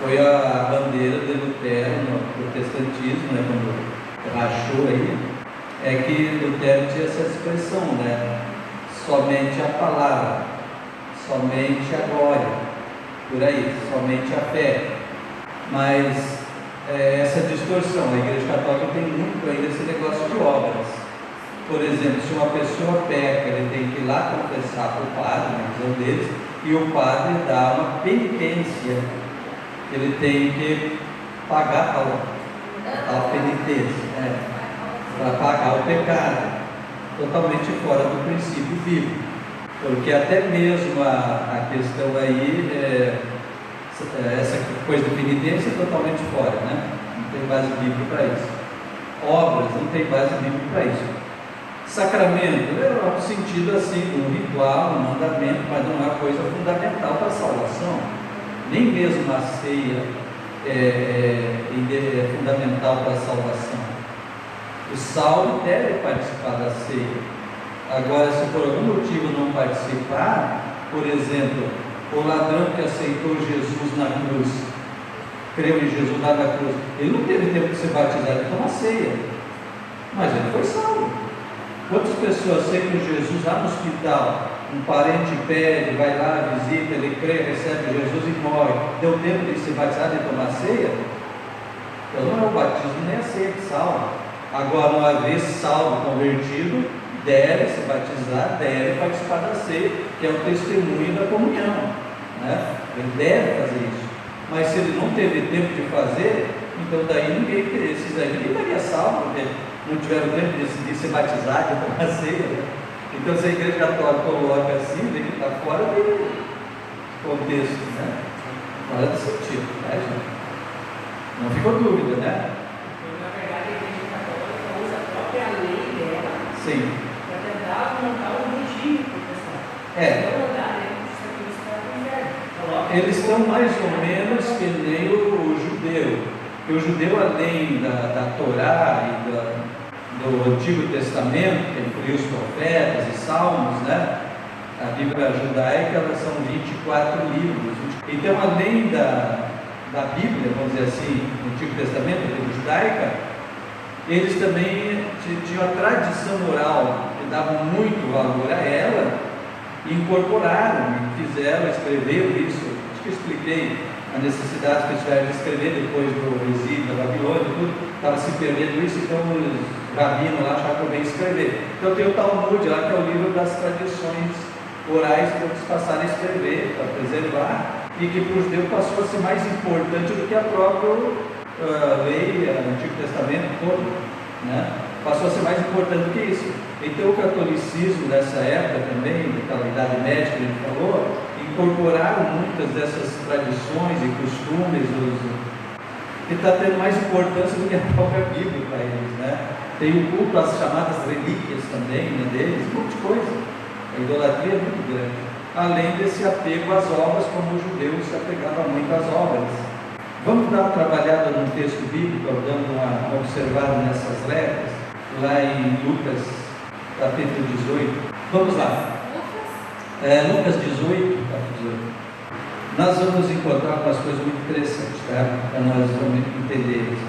Foi a bandeira de Lutero no protestantismo, né, quando rachou aí, é que Lutero tinha essa expressão, né? Somente a palavra, somente a glória, por aí, somente a fé. Mas essa distorção, a Igreja Católica tem muito ainda esse negócio de obras. Por exemplo, se uma pessoa peca, ele tem que ir lá confessar para o padre, na visão deles, e o padre dá uma penitência. Ele tem que pagar a penitência, para pagar o pecado, totalmente fora do princípio bíblico. Porque até mesmo a questão aí, essa coisa de penitência é totalmente fora, né? Não tem base bíblica para isso. Obras não tem base bíblica para isso. Sacramento é um sentido assim, um ritual, um mandamento, mas não é uma coisa fundamental para a salvação. Nem mesmo a ceia é fundamental para a salvação. O salvo deve participar da ceia. Agora, se por algum motivo não participar, por exemplo, o ladrão que aceitou Jesus na cruz, creu em Jesus lá na cruz, ele não teve tempo de ser batizado e tomar ceia, mas ele foi salvo. Quantas pessoas aceitam Jesus lá no hospital? Um parente pede, vai lá, visita, ele crê, recebe Jesus e morre. Deu tempo de ser batizado e tomar ceia? Então não é o batismo nem a ceia que salva. Agora, uma vez salvo, convertido, deve se batizar, deve participar da ceia, que é o testemunho da comunhão, né? Ele deve fazer isso. Mas se ele não teve tempo de fazer, então daí ninguém, esses aí ninguém estaria salvo, porque não tiveram tempo de se batizar, de tomar ceia, né? Então, se a Igreja Católica coloca assim, vê que está fora do contexto, né? Fora do sentido, né, gente? Não ficou dúvida, né? Na verdade, a Igreja Católica usa a própria lei dela Sim. para tentar montar um regime protestante. É. Se não mandar, isso aqui está no inferno. Coloca- Eles estão mais ou menos que nem o judeu. Porque o judeu, além da Torá e do Antigo Testamento, que inclui os profetas e salmos, né? A Bíblia judaica, elas são 24 livros. Então, além da Bíblia, vamos dizer assim, no Antigo Testamento, a Bíblia judaica, eles também tinham a tradição oral, que davam muito valor a ela, e incorporaram, e fizeram, escreveram isso. Acho que eu expliquei a necessidade que eles tiveram de escrever depois do exílio da Babilônia, tudo, estava se perdendo isso, então os rabinos lá acharam por bem escrever. Então tem o Talmud lá, que é o livro das tradições orais que eles passaram a escrever, para preservar, e que para os judeus passou a ser mais importante do que a própria lei, o Antigo Testamento todo, né? Passou a ser mais importante do que isso. Então o catolicismo dessa época também, daquela Idade Média que a gente falou, incorporaram muitas dessas tradições e costumes, que está tendo mais importância do que a própria Bíblia para eles, né? Tem o culto às chamadas relíquias também, né, deles, um monte de coisa. A idolatria é muito grande. Além desse apego às obras, como o judeu se apegava muito às obras. Vamos dar uma trabalhada num texto bíblico, dando uma observada nessas letras, lá em Lucas, capítulo 18. Vamos lá. Lucas 18, capítulo 18. Nós vamos encontrar umas coisas muito interessantes, tá? Para nós vamos entender isso.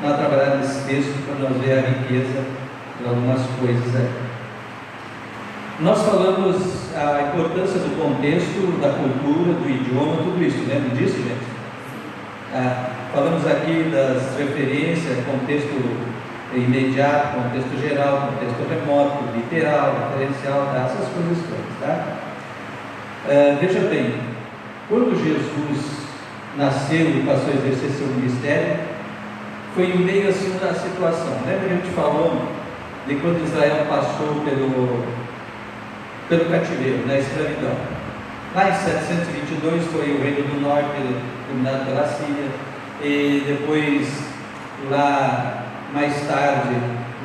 Vamos trabalhar nesse texto para nós ver a riqueza de algumas coisas aí. Nós falamos a importância do contexto, da cultura, do idioma, tudo isso. Lembra disso, gente? Falamos aqui das referências, contexto imediato, contexto geral, contexto remoto, literal, referencial, essas coisas todas, tá? Veja bem, quando Jesus nasceu e passou a exercer seu ministério, foi em meio assim da situação. Lembra que a gente falou de quando Israel passou pelo cativeiro, na escravidão? Lá em 722 foi o reino do norte dominado pela Síria, e depois lá mais tarde,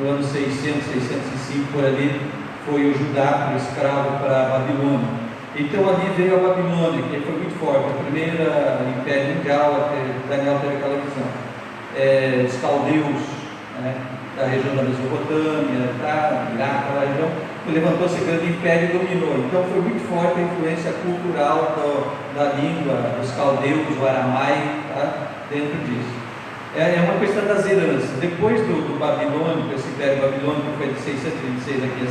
no ano 600, 605 por ali, foi o Judá como escravo para a Babilônia. Então ali veio a Babilônia, que foi muito forte, a primeira império mundial, até Daniel teve aquela visão. Os caldeus, né, da região da Mesopotâmia, Iraque, aquela região, levantou-se grande império e dominou. Então foi muito forte a influência cultural da língua dos caldeus, do aramaico, dentro disso. É uma questão das heranças. Depois do babilônico, esse império babilônico foi de 626 aqui a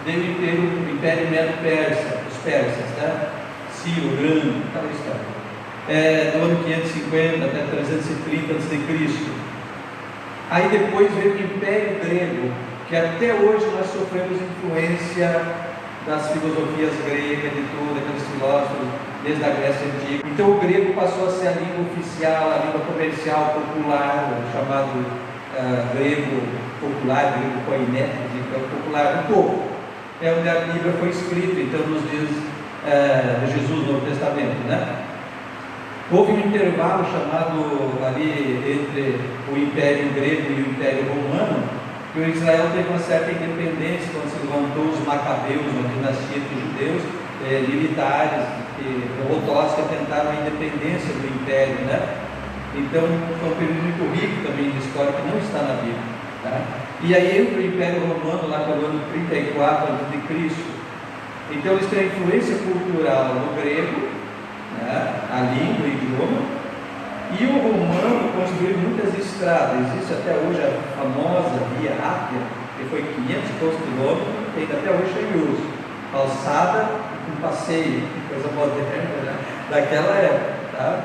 39, veio o império medo-persa, os persas, tá? Ciro, Grande, aquela história. Do ano 550 até 330 a.C. Aí depois veio o império grego, que até hoje nós sofremos influência das filosofias gregas, de tudo, aqueles filósofos, desde a Grécia Antiga. Então o grego passou a ser a língua oficial, a língua comercial popular, chamado grego popular, grego koinetos, então popular do povo. É onde a Bíblia foi escrita, então nos dias de Jesus no Novo Testamento, né? Houve um intervalo chamado ali entre o Império Grego e o Império Romano, que o Israel teve uma certa independência quando se levantou os Macabeus, uma dinastia de judeus militares, ortodoxos que tentaram a independência do Império, né? Então foi um período muito rico também de história que não está na Bíblia, tá? E aí entra o Império Romano lá pelo ano 34 a.C. Então eles têm a influência cultural no grego, né, a língua, o idioma, e o romano construiu muitas estradas. Existe até hoje a famosa Via Ápia, que foi 500 quilômetros, que ainda até hoje é em uso, calçada com passeio, coisa moderna, né, daquela época, tá?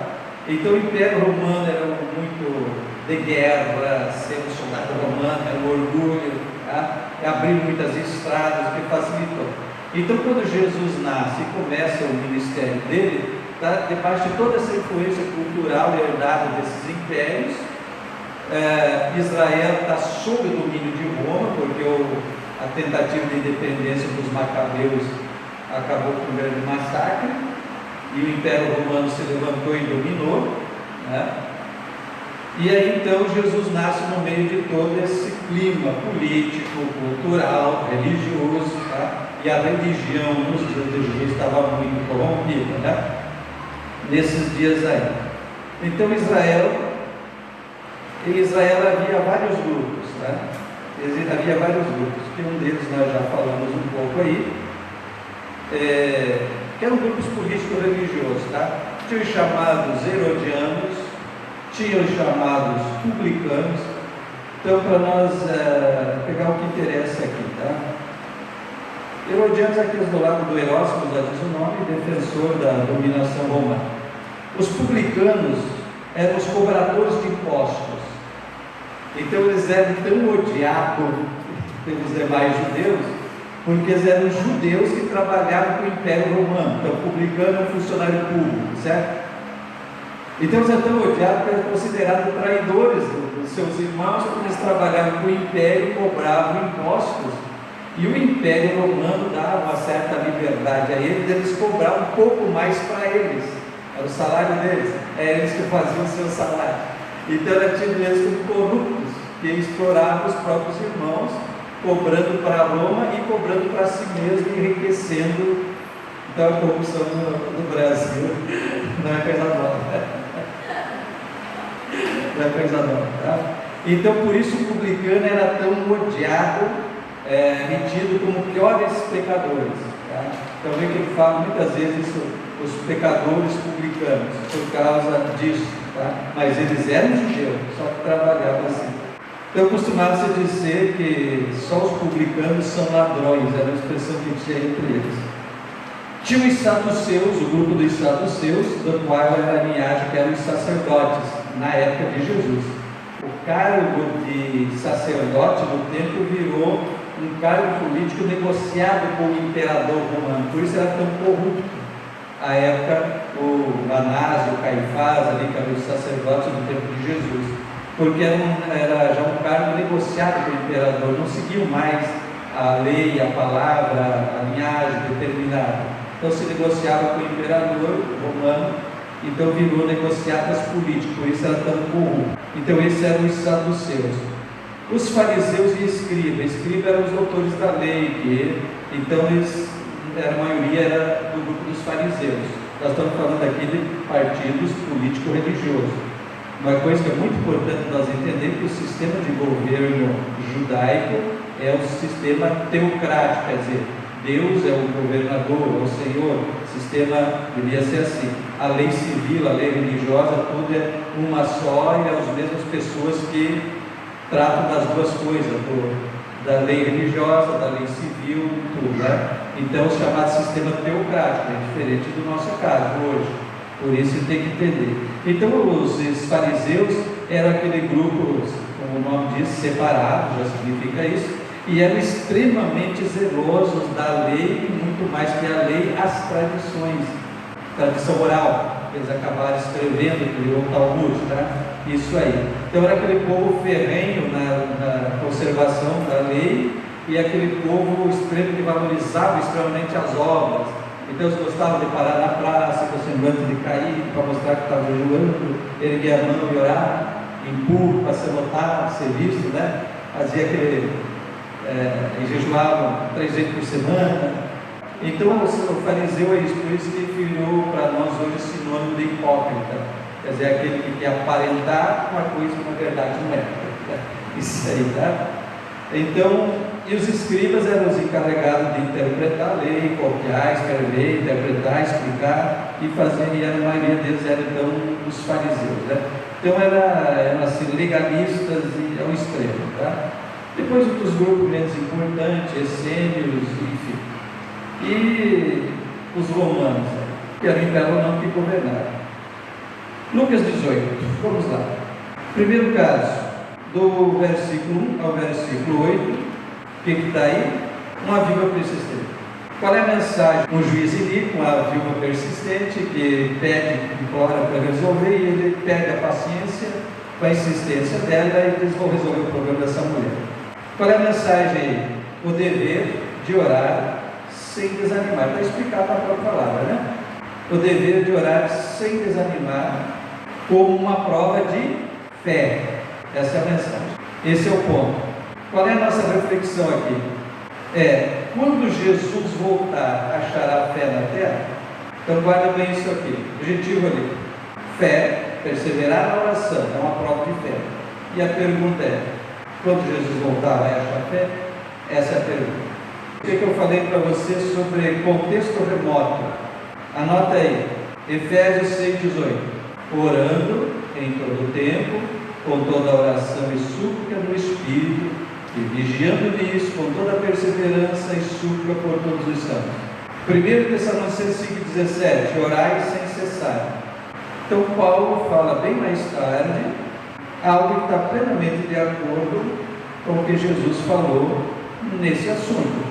Então o Império Romano era muito de guerra, ser um soldado romano era um orgulho, tá? Abriu muitas estradas, que facilitou. Então quando Jesus nasce e começa o ministério dele, tá, debaixo de toda essa influência cultural herdada desses impérios, Israel está sob o domínio de Roma, porque a tentativa de independência dos Macabeus acabou com um grande massacre, e o Império Romano se levantou e dominou, né? E aí então Jesus nasce no meio de todo esse clima político, cultural, religioso, tá? E a religião nos dias de Jesus estava muito corrompida, né? Nesses dias aí. Então em Israel havia vários grupos, né? Havia vários grupos, que um deles nós já falamos um pouco aí, que eram grupos político-religiosos, tá? Tinha os chamados herodianos, tinha os chamados publicanos. Então, para nós pegar o que interessa aqui, tá? Herodianos, aqui do lado do Heródoto, já diz o nome, defensor da dominação romana. Os publicanos eram os cobradores de impostos. Então, eles eram tão odiados pelos demais judeus, porque eles eram judeus que trabalhavam para o Império Romano. Então, publicano é um funcionário público, certo? Então eles eram tão odiados que eram considerados traidores dos seus irmãos, porque eles trabalhavam para o Império e cobravam impostos. E o Império Romano dava uma certa liberdade a eles cobravam um pouco mais para eles. Era o salário deles, era eles que faziam o seu salário. Então era tido eles como corruptos, que exploravam os próprios irmãos, cobrando para Roma e cobrando para si mesmo, enriquecendo. Então a corrupção no Brasil não é coisa nova. Não é coisa nova, tá? Então por isso o publicano era tão odiado, metido como piores pecadores, tá? Então vê que ele fala muitas vezes os pecadores publicanos, por causa disso, tá? Mas eles eram judeus, só que trabalhavam assim. Então costumava-se dizer que só os publicanos são ladrões, era a expressão que tinha entre eles. Tinha os saduceus, o grupo dos saduceus, do qual era a linhagem que eram os sacerdotes, na época de Jesus. O cargo de sacerdote no templo virou um cargo político negociado com o imperador romano, por isso era tão corrupto. À época, o Anás, o Caifás, ali que eram os sacerdotes no tempo de Jesus, porque era já um cargo negociado com o imperador, não seguiam mais a lei, a palavra, a linhagem determinada. Então se negociava com o imperador romano, então virou negociatas políticos, por isso era tão corrupto. Então esses eram os saduceus. Os fariseus e escriba eram os doutores da lei, então a maioria era do grupo dos fariseus. Nós estamos falando aqui de partidos político-religiosos. Uma coisa que é muito importante nós entender que o sistema de governo judaico é um sistema teocrático, quer dizer, Deus é o governador, é o Senhor. O sistema devia ser assim. A lei civil, a lei religiosa, tudo é uma só e as mesmas pessoas que tratam das duas coisas, da lei religiosa, da lei civil, tudo, né? Então, o chamado sistema teocrático é diferente do nosso caso hoje. Por isso tem que entender. Então, os fariseus eram aquele grupo, como o nome diz, separado, já significa isso, e eram extremamente zelosos da lei, e muito mais que a lei, as tradições, tradição oral, que eles acabaram escrevendo, criou o Talmud, tá? Isso aí. Então era aquele povo ferrenho na conservação da lei, e aquele povo extremo que valorizava extremamente as obras. Então eles gostavam de parar na praça, com o semblante de cair, para mostrar que estava jejuando, erguer a mão e orar, em público, para ser notado, ser visto, né? Fazia aquele... jejuavam 3 vezes por semana. Então o fariseu é isso, por isso que virou para nós hoje sinônimo de hipócrita, quer dizer, aquele que quer aparentar uma coisa que na verdade não é. Isso aí, tá? Então, e os escribas eram os encarregados de interpretar a lei, copiar, escrever, interpretar, explicar e fazer, e a maioria deles eram então os fariseus, né? Então eram assim, legalistas e ao extremo, tá? Depois outros grupos menos importantes, essênios, enfim. E os romanos, que era o Império Romano que governava. Lucas 18, vamos lá. Primeiro caso, do versículo 1 ao versículo 8, o que está aí? Uma viúva persistente. Qual é a mensagem? Um juiz iníquo, uma viúva persistente, que pede, implora para resolver, e ele perde a paciência com a insistência dela, e eles vão resolver o problema dessa mulher. Qual é a mensagem aí? O dever de orar sem desanimar. Está explicado na própria palavra, né? O dever de orar sem desanimar, como uma prova de Fé. Essa é a mensagem. Esse é o ponto. Qual é a nossa reflexão aqui? Quando Jesus voltar, achará fé na terra? Então guarda bem isso aqui. Objetivo ali. Fé, perseverar na oração, é uma prova de fé. E a pergunta é, quando Jesus voltar, vai achar fé? Essa é a pergunta. O que eu falei para você sobre contexto remoto? Anota aí, Efésios 6,18. Orando em todo o tempo, com toda oração e súplica no Espírito, e vigiando nisso com toda perseverança e súplica por todos os santos. 1 Tessalonicenses 5,17. Orai sem cessar. Então Paulo fala bem mais tarde algo que está plenamente de acordo com o que Jesus falou nesse assunto.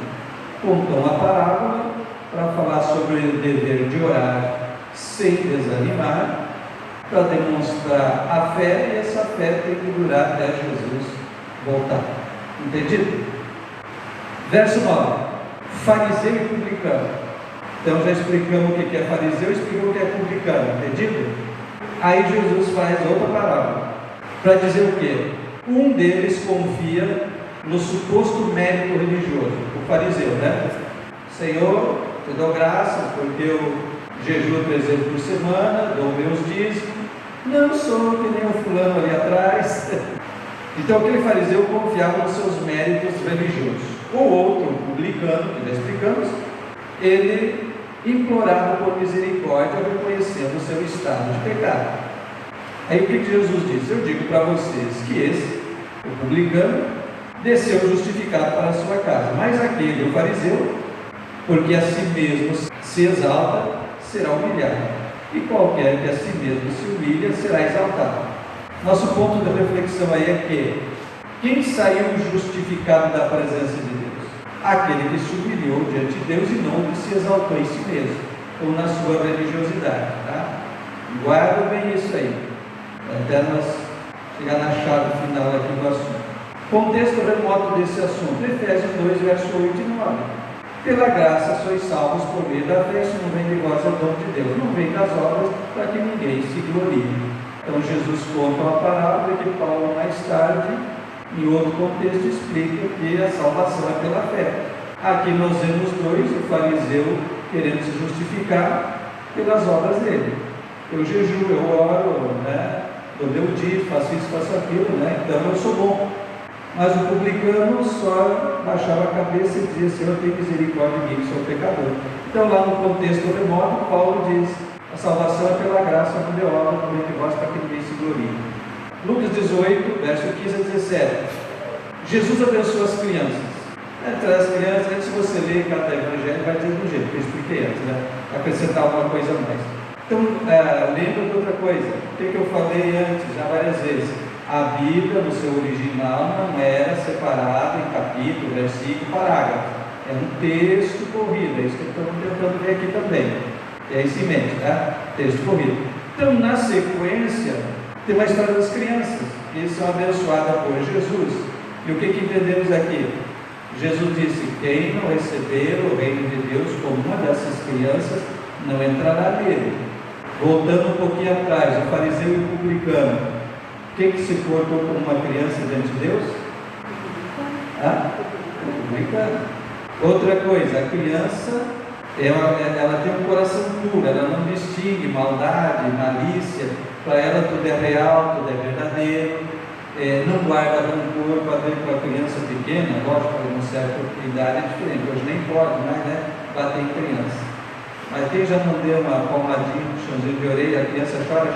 Contou uma parábola para falar sobre o dever de orar sem desanimar, para demonstrar a fé, e essa fé tem que durar até Jesus voltar. Entendido? Verso 9. Fariseu e publicano. Então já explicamos o que é fariseu, explicamos o que é publicano. Entendido? Aí Jesus faz outra parábola para dizer o quê? Um deles confia no suposto mérito religioso, o fariseu, né? Senhor, te dou graça porque eu jejuo 3 vezes por semana, dou meus dízimos, não sou que nem o fulano ali atrás. Então aquele fariseu confiava nos seus méritos religiosos. O outro, publicano, que já explicamos, ele implorava por misericórdia, reconhecendo o seu estado de pecado. Aí o que Jesus disse? Eu digo para vocês que esse, o publicano, desceu justificado para a sua casa, mas aquele, o fariseu, porque a si mesmo se exalta, será humilhado, e qualquer que a si mesmo se humilha, será exaltado. Nosso ponto de reflexão aí é que quem saiu justificado da presença de Deus? Aquele que se humilhou diante de Deus e não que se exaltou em si mesmo, ou na sua religiosidade, tá? Guarda bem isso aí, até nós chegar na chave final aqui do assunto. Contexto remoto desse assunto, Efésios 2, verso 8 e 9. Pela graça sois salvos por meio da fé, isso não vem de vós, é dom de Deus, não vem das obras, para que ninguém se glorie. Então Jesus conta uma parábola que Paulo mais tarde, em outro contexto, explica que a salvação é pela fé. Aqui nós vemos dois, o fariseu querendo se justificar pelas obras dele. Eu jejuo, eu oro, né? Eu dou o dízimo, faço isso, faço aquilo, né? Então eu sou bom. Mas o publicano só baixava a cabeça e dizia: Senhor, tem misericórdia de mim, que sou pecador. Então lá no contexto remoto, Paulo diz: a salvação é pela graça, não deu obra, por meio de vós, para que ninguém se glorie. Lucas 18, verso 15 a 17. Jesus abençoa as crianças. Entre as crianças, antes de você ler cada evangelho, vai dizer do jeito que eu expliquei antes, né? Acrescentar alguma coisa a mais. Então, lembra de outra coisa. O que eu falei antes, já várias vezes? A Bíblia, no seu original, não era separada em capítulo, versículo, parágrafo. É um texto corrido, é isso que estamos tentando ver aqui também. É isso em mente, tá? Texto corrido. Então, na sequência, tem uma história das crianças, que são abençoadas por Jesus. E o que entendemos aqui? Jesus disse: quem não receber o reino de Deus como uma dessas crianças, não entrará nele. Voltando um pouquinho atrás, o fariseu e o publicano, quem que se portou como uma criança diante de Deus? O publicano. Outra coisa, a criança, ela tem um coração puro, ela não distingue maldade, malícia, para ela tudo é real, tudo é verdadeiro, não guarda rancor. Para ver com a criança pequena, lógico, para uma certa idade é diferente, hoje nem pode mais, né, bater em criança. Mas quem já não deu uma palmadinha, um chãozinho de orelha, a criança chora,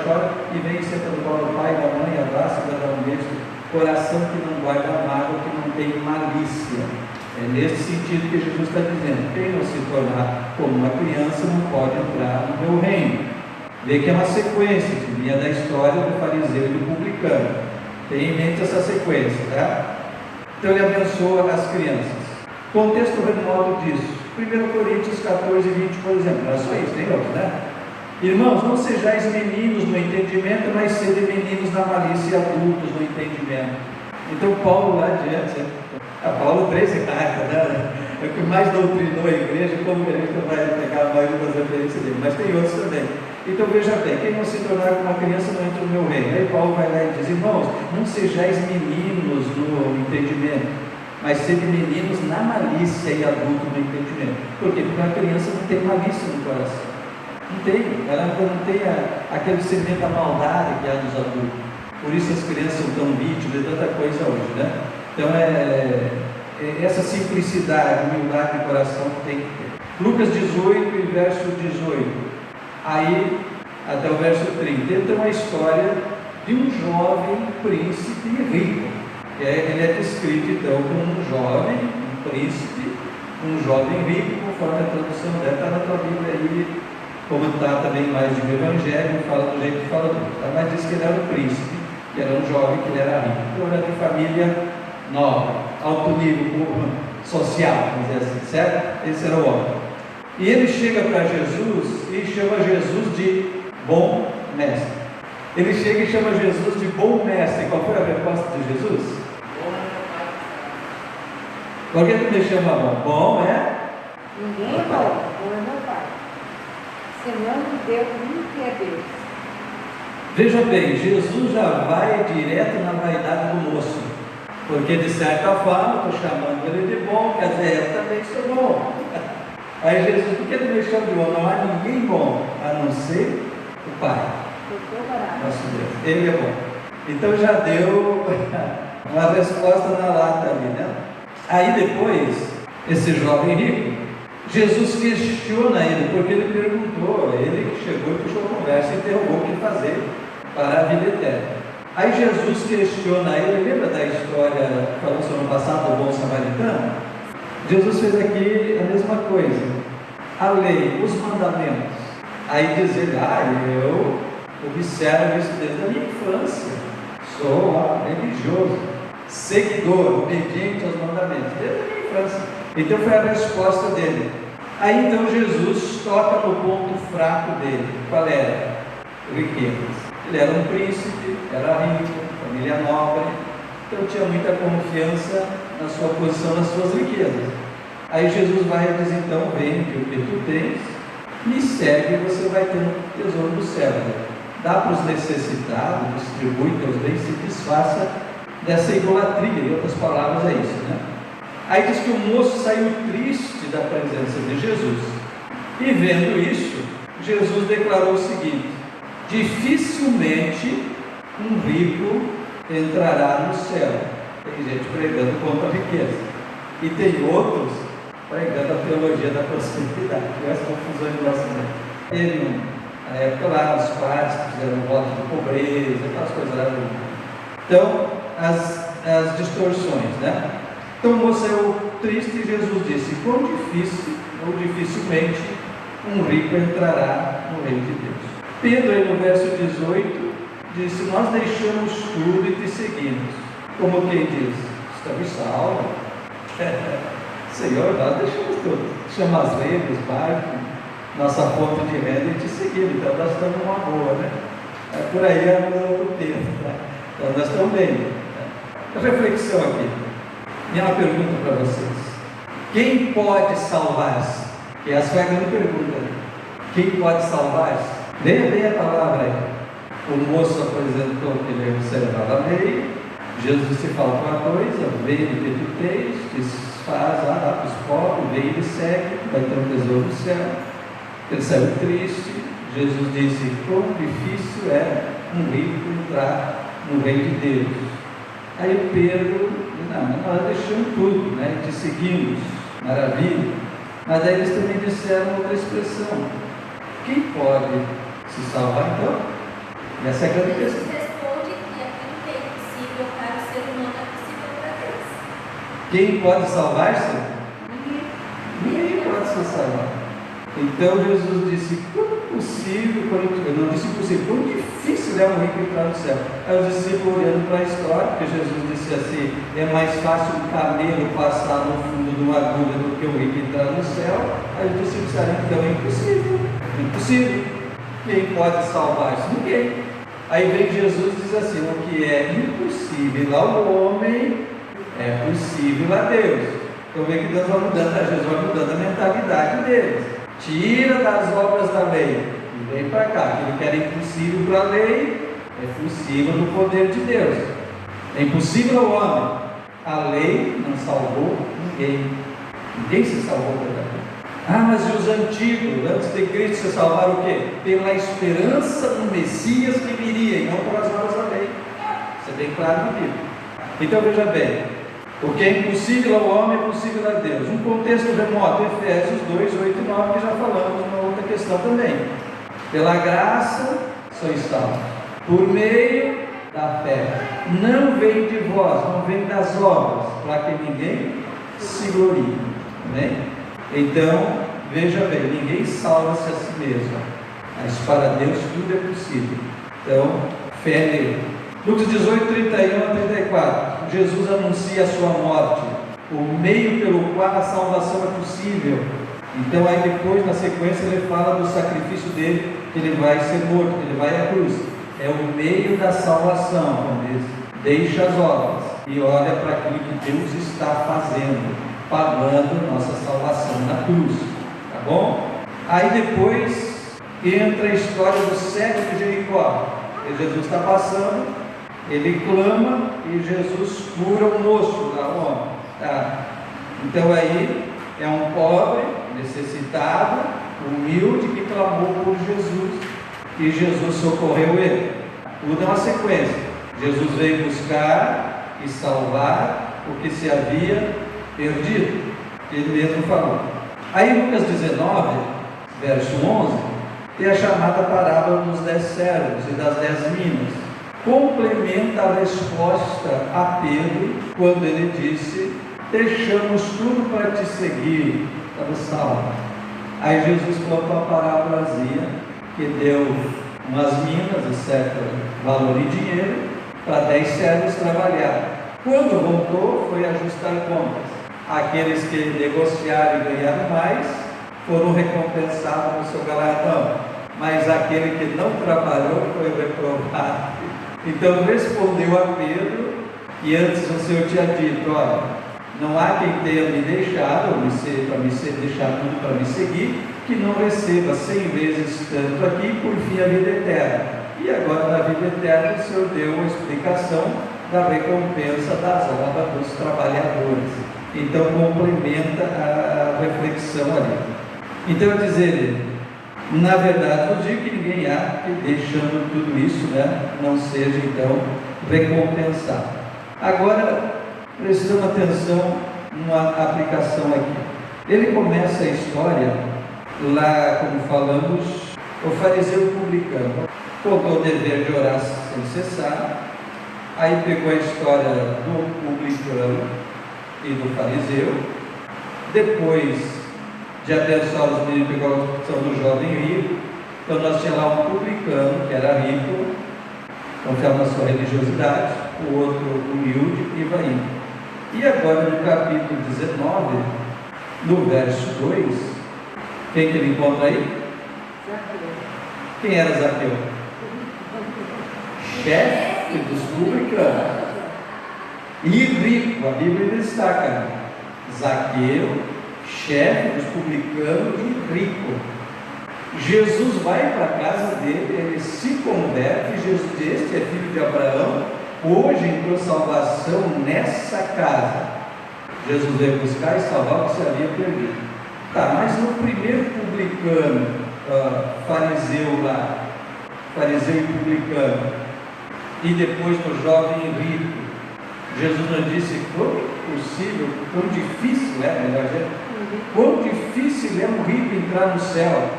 e vem e senta no colo do pai, da mãe, abraça, vai dar um beijo. Coração que não guarda mágoa, que não tem malícia. É nesse sentido que Jesus está dizendo: quem não se tornar como uma criança não pode entrar no meu reino. Vê que é uma sequência que vinha da história do fariseu e do publicano. Tenha em mente essa sequência, tá? Então ele abençoa as crianças. Contexto remoto disso: 1 Coríntios 14, 20, por exemplo. Não é só isso, tem outro, né? Irmãos, não sejais meninos no entendimento, mas sede meninos na malícia e adultos no entendimento. Então Paulo lá adiante, Paulo 13 cartas, né? É o que mais doutrinou a igreja, como a gente vai pegar a maioria das referências dele, mas tem outros também. Então veja bem, quem não se tornar como uma criança não entra no meu reino. Aí Paulo vai lá e diz, irmãos, não sejais meninos no entendimento, mas sede meninos na malícia e adultos no entendimento. Por quê? Porque a criança não tem malícia no coração. Não tem, ela não tem aquele sentimento da maldade que há nos adultos. Por isso as crianças são tão vítimas de tanta coisa hoje, né? Então essa simplicidade, humildade de coração que tem que ter. Lucas 18 e verso 18. Aí, até o verso 30, entra uma história de um jovem príncipe rico. Ele é descrito então como um jovem, um príncipe, um jovem rico, conforme a tradução dela, está na tua Bíblia aí, como está também mais de um evangelho, fala do jeito que fala tudo. Tá? Mas diz que ele era um príncipe, que era um jovem, que ele era rico. Então era de família nobre, alto nível social, vamos dizer assim, certo? Esse era o homem. E ele chega para Jesus e chama Jesus de bom mestre. Ele chega e chama Jesus de bom mestre. Qual foi a resposta de Jesus? Por que tu me chama bom? Bom é? Ninguém é bom, bom é meu Pai. Senão me deu um que é Deus. Veja bem, Jesus já vai direto na vaidade do moço. Porque de certa forma, estou chamando ele de bom, quer dizer, eu também sou bom. Aí Jesus, por que ele me chama de bom? Não há ninguém bom, a não ser o Pai, nosso Deus. Ele é bom. Então já deu uma resposta na lata ali, né? Aí depois, esse jovem rico, Jesus questiona ele, porque ele perguntou, ele chegou e puxou a conversa e interrogou o que fazer para a vida eterna. Aí Jesus questiona ele, lembra da história que falou sobre o passado do bom samaritano? Jesus fez aqui a mesma coisa, a lei, os mandamentos. Aí diz ele, eu observo isso desde a minha infância, sou religioso, seguidor, obediente aos mandamentos, desde a minha infância. Então foi a resposta dele. Aí então Jesus toca no ponto fraco dele. Qual era? Riquezas. Ele era um príncipe, era rico, família nobre, então tinha muita confiança na sua posição, nas suas riquezas. Aí Jesus vai e diz, então vende o que tu tens, me segue e você vai ter um tesouro do céu. Dá para os necessitados, distribui teus bens, se desfaça dessa idolatria. Em outras palavras é isso, né? Aí diz que o moço saiu triste da presença de Jesus. E vendo isso, Jesus declarou o seguinte: dificilmente um rico entrará no céu. Tem gente pregando contra a riqueza. E tem outros pregando a teologia da prosperidade. Essa confusão de nossa mente. Ele, na época lá, os padres fizeram voto de pobreza, aquelas coisas lá. Então, as distorções, né? Então o moço saiu triste e Jesus disse: quão difícil ou dificilmente um rico entrará no reino de Deus. Pedro, aí no verso 18, disse: nós deixamos tudo e te seguimos. Como quem diz: estamos salvos. Senhor, nós deixamos tudo. Chama as redes, barco, nossa fonte de renda e te seguimos. Então nós estamos numa boa, né? Por aí a visão do Pedro. Tá? Então nós estamos bem. Né? Reflexão aqui. E uma pergunta para vocês: quem pode salvar-se? Que essa foi a grande pergunta. Quem pode salvar-se? Leia bem a palavra aí. O moço apresentou que ele observava a lei. Jesus disse: falta uma coisa, vende o que tu tens, desfaz, dá para os pobres, vem e segue, vai ter um tesouro no céu. Ele saiu triste. Jesus disse: quão difícil é um rico entrar no reino de Deus. Aí Pedro: não, nós deixamos tudo, né? Te seguimos, maravilha. Mas aí eles também disseram outra expressão: quem pode se salvar então? E essa é a grande questão. Jesus responde que aquilo que é impossível para o ser humano é possível para Deus. Quem pode salvar-se? Ninguém pode se salvar. Então Jesus disse: quão possível, não disse impossível, quão difícil é um rico entrar no céu. Aí os discípulos olhando para a história, porque Jesus disse assim: é mais fácil um camelo passar no fundo de uma agulha do que um rico entrar no céu. Aí os discípulos disseram: então é impossível. Impossível. Quem pode salvar-se? Ninguém. Aí vem Jesus e diz assim: o que é impossível ao homem é possível a Deus. Então vê que Deus vai mudando, Jesus vai mudando a mentalidade deles. Tira das obras da lei, e vem para cá. Aquilo que era impossível para a lei é possível no poder de Deus. É impossível ao homem. A lei não salvou ninguém. Ninguém se salvou pela lei. Ah, mas e os antigos, antes de Cristo, se salvaram o quê? Pela esperança do Messias que viria, e não pelas obras da lei. Isso é bem claro na Bíblia. Então veja bem, o que é impossível ao homem é possível a Deus. Um contexto remoto, Efésios 2, 8 e 9, que já falamos numa outra questão também. Pela graça sois salvos, por meio da fé. Não vem de vós, não vem das obras, para que ninguém se glorie. Amém? Então, veja bem, ninguém salva-se a si mesmo, mas para Deus tudo é possível. Então, fé nele. Lucas 18, 31 a 34. Jesus anuncia a sua morte, o meio pelo qual a salvação é possível. Então aí depois, na sequência, ele fala do sacrifício dele, que ele vai ser morto, que ele vai à cruz. É o meio da salvação, como diz. Deixa as obras e olha para aquilo que Deus está fazendo, pagando nossa salvação na cruz. Tá bom? Aí depois entra a história do cego de Jericó. E Jesus está passando, ele clama e Jesus cura o moço lá, o homem. Tá? Então aí é um pobre, necessitado, humilde, que clamou por Jesus, e Jesus socorreu ele. Tudo é uma sequência. Jesus veio buscar e salvar o que se havia perdido. Ele mesmo falou. Aí Lucas 19, verso 11, tem a chamada parábola dos 10 servos e das 10 minas. Complementa a resposta a Pedro quando ele disse: deixamos tudo para te seguir. Estava salvo. Aí Jesus contou a parábolazinha que deu umas minas de certo valor em dinheiro para 10 servos trabalhar. Quando voltou, foi ajustar contas. Aqueles que negociaram e ganharam mais foram recompensados no seu galardão, mas aquele que não trabalhou foi reprovado. Então respondeu a Pedro, e antes o Senhor tinha dito: olha, não há quem tenha me deixado, deixar tudo para me seguir, que não receba 100 vezes tanto aqui, por fim a vida eterna. E agora na vida eterna o Senhor deu uma explicação da recompensa das obras dos trabalhadores. Então complementa a reflexão ali. Então eu dizer, na verdade eu digo que ninguém há que, deixando tudo isso, não seja então recompensado. Agora prestando atenção numa aplicação aqui. Ele começa a história lá, como falamos, o fariseu publicano contou o dever de orar sem cessar. Aí pegou a história do publicano e do fariseu. Depois de abençoar os meninos, pegou a questão do jovem rico. Então nós tínhamos lá um publicano que era rico, confiava na sua religiosidade, o outro humilde e vai indo. E agora no capítulo 19, no verso 2, quem que ele encontra aí? Zaqueu. Quem era Zaqueu? Chefe dos publicanos e rico. A Bíblia destaca: Zaqueu, chefe dos publicanos e rico. Jesus vai para a casa dele, ele se converte. Jesus diz: este é filho de Abraão, hoje entrou salvação nessa casa. Jesus veio buscar e salvar o que se havia perdido. Tá, mas no primeiro publicano, fariseu lá, fariseu e publicano, e depois no jovem rico, Jesus nos disse quão possível, quão difícil é, melhor dizendo, quão difícil é um rico entrar no céu.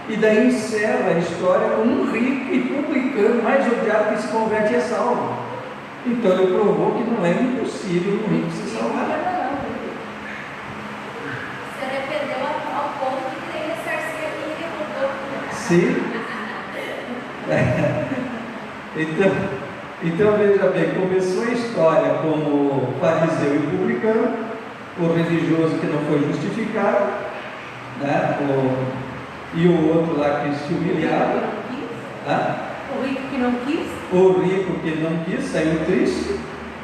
E daí encerra a história com um rico e publicano, mais odiado, que se converte e é salvo. Então ele provou que não é impossível um rico se salvar. Se arrependeu ao ponto de querer ressarcir aquilo que mudou. Sim. Então veja bem, começou a história como fariseu e publicano, o religioso que não foi justificado, e o outro lá que se humilhava. O rico que não quis. O rico que não quis, saiu triste.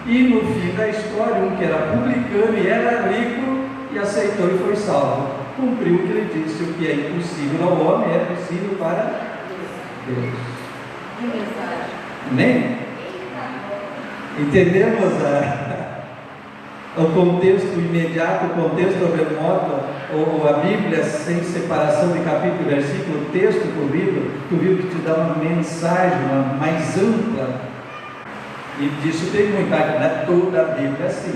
E no fim da história, um que era publicano e era rico e aceitou e foi salvo. Cumpriu o que ele disse: o que é impossível ao homem é possível para Deus. Que mensagem. Amém? Entendemos o contexto imediato, o contexto remoto, ou a Bíblia sem separação de capítulo e versículo, o texto do livro que te dá uma mensagem mais ampla. E disso tem muito, não é toda a Bíblia assim.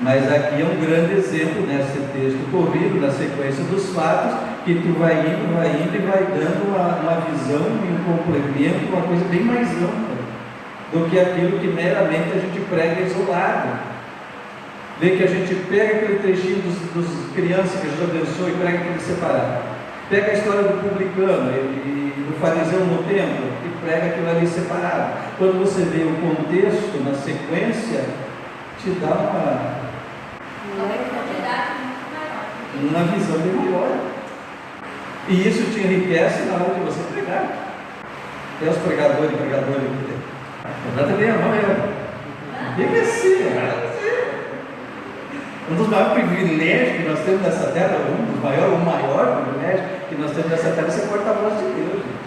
Mas aqui é um grande exemplo nesse texto corrido, na sequência dos fatos, que tu vai indo e vai dando uma visão e um complemento, uma coisa bem mais ampla do que aquilo que meramente a gente prega isolado. Vê que a gente pega aquele trechinho dos crianças que Jesus abençoou e prega aquele separado. Pega a história do publicano e do fariseu no templo e prega aquilo ali separado. Quando você vê o contexto na sequência, te dá uma visão bem maior. E isso te enriquece na hora de você pregar. Tem os pregadores. Dá também a mão, enriquecer. Um dos maiores privilégios que nós temos nessa terra, o maior privilégio que nós temos nessa terra é ser porta-voz de Deus, gente.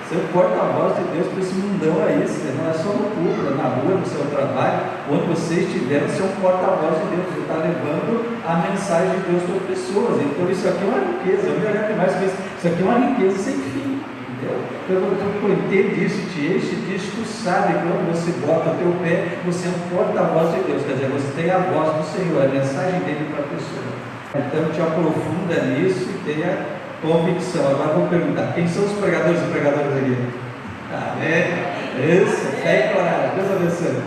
Ser o porta-voz de Deus para esse mundão aí, não é só no público, na rua, no seu trabalho, onde você estiver, você é um porta-voz de Deus, você está levando a mensagem de Deus para as pessoas. Então isso aqui é uma riqueza, eu me olhar mais vezes, isso aqui é uma riqueza sem fim. Então, tu entende isso, te enche disso, tu sabe que quando você bota o teu pé, você é um porta-voz de Deus, quer dizer, você tem a voz do Senhor, a mensagem dele para a pessoa. Então te aprofunda nisso e tenha convicção. Agora vou perguntar, quem são os pregadores e pregadoras aqui? Amém? Isso, fé e coragem, Deus abençoe.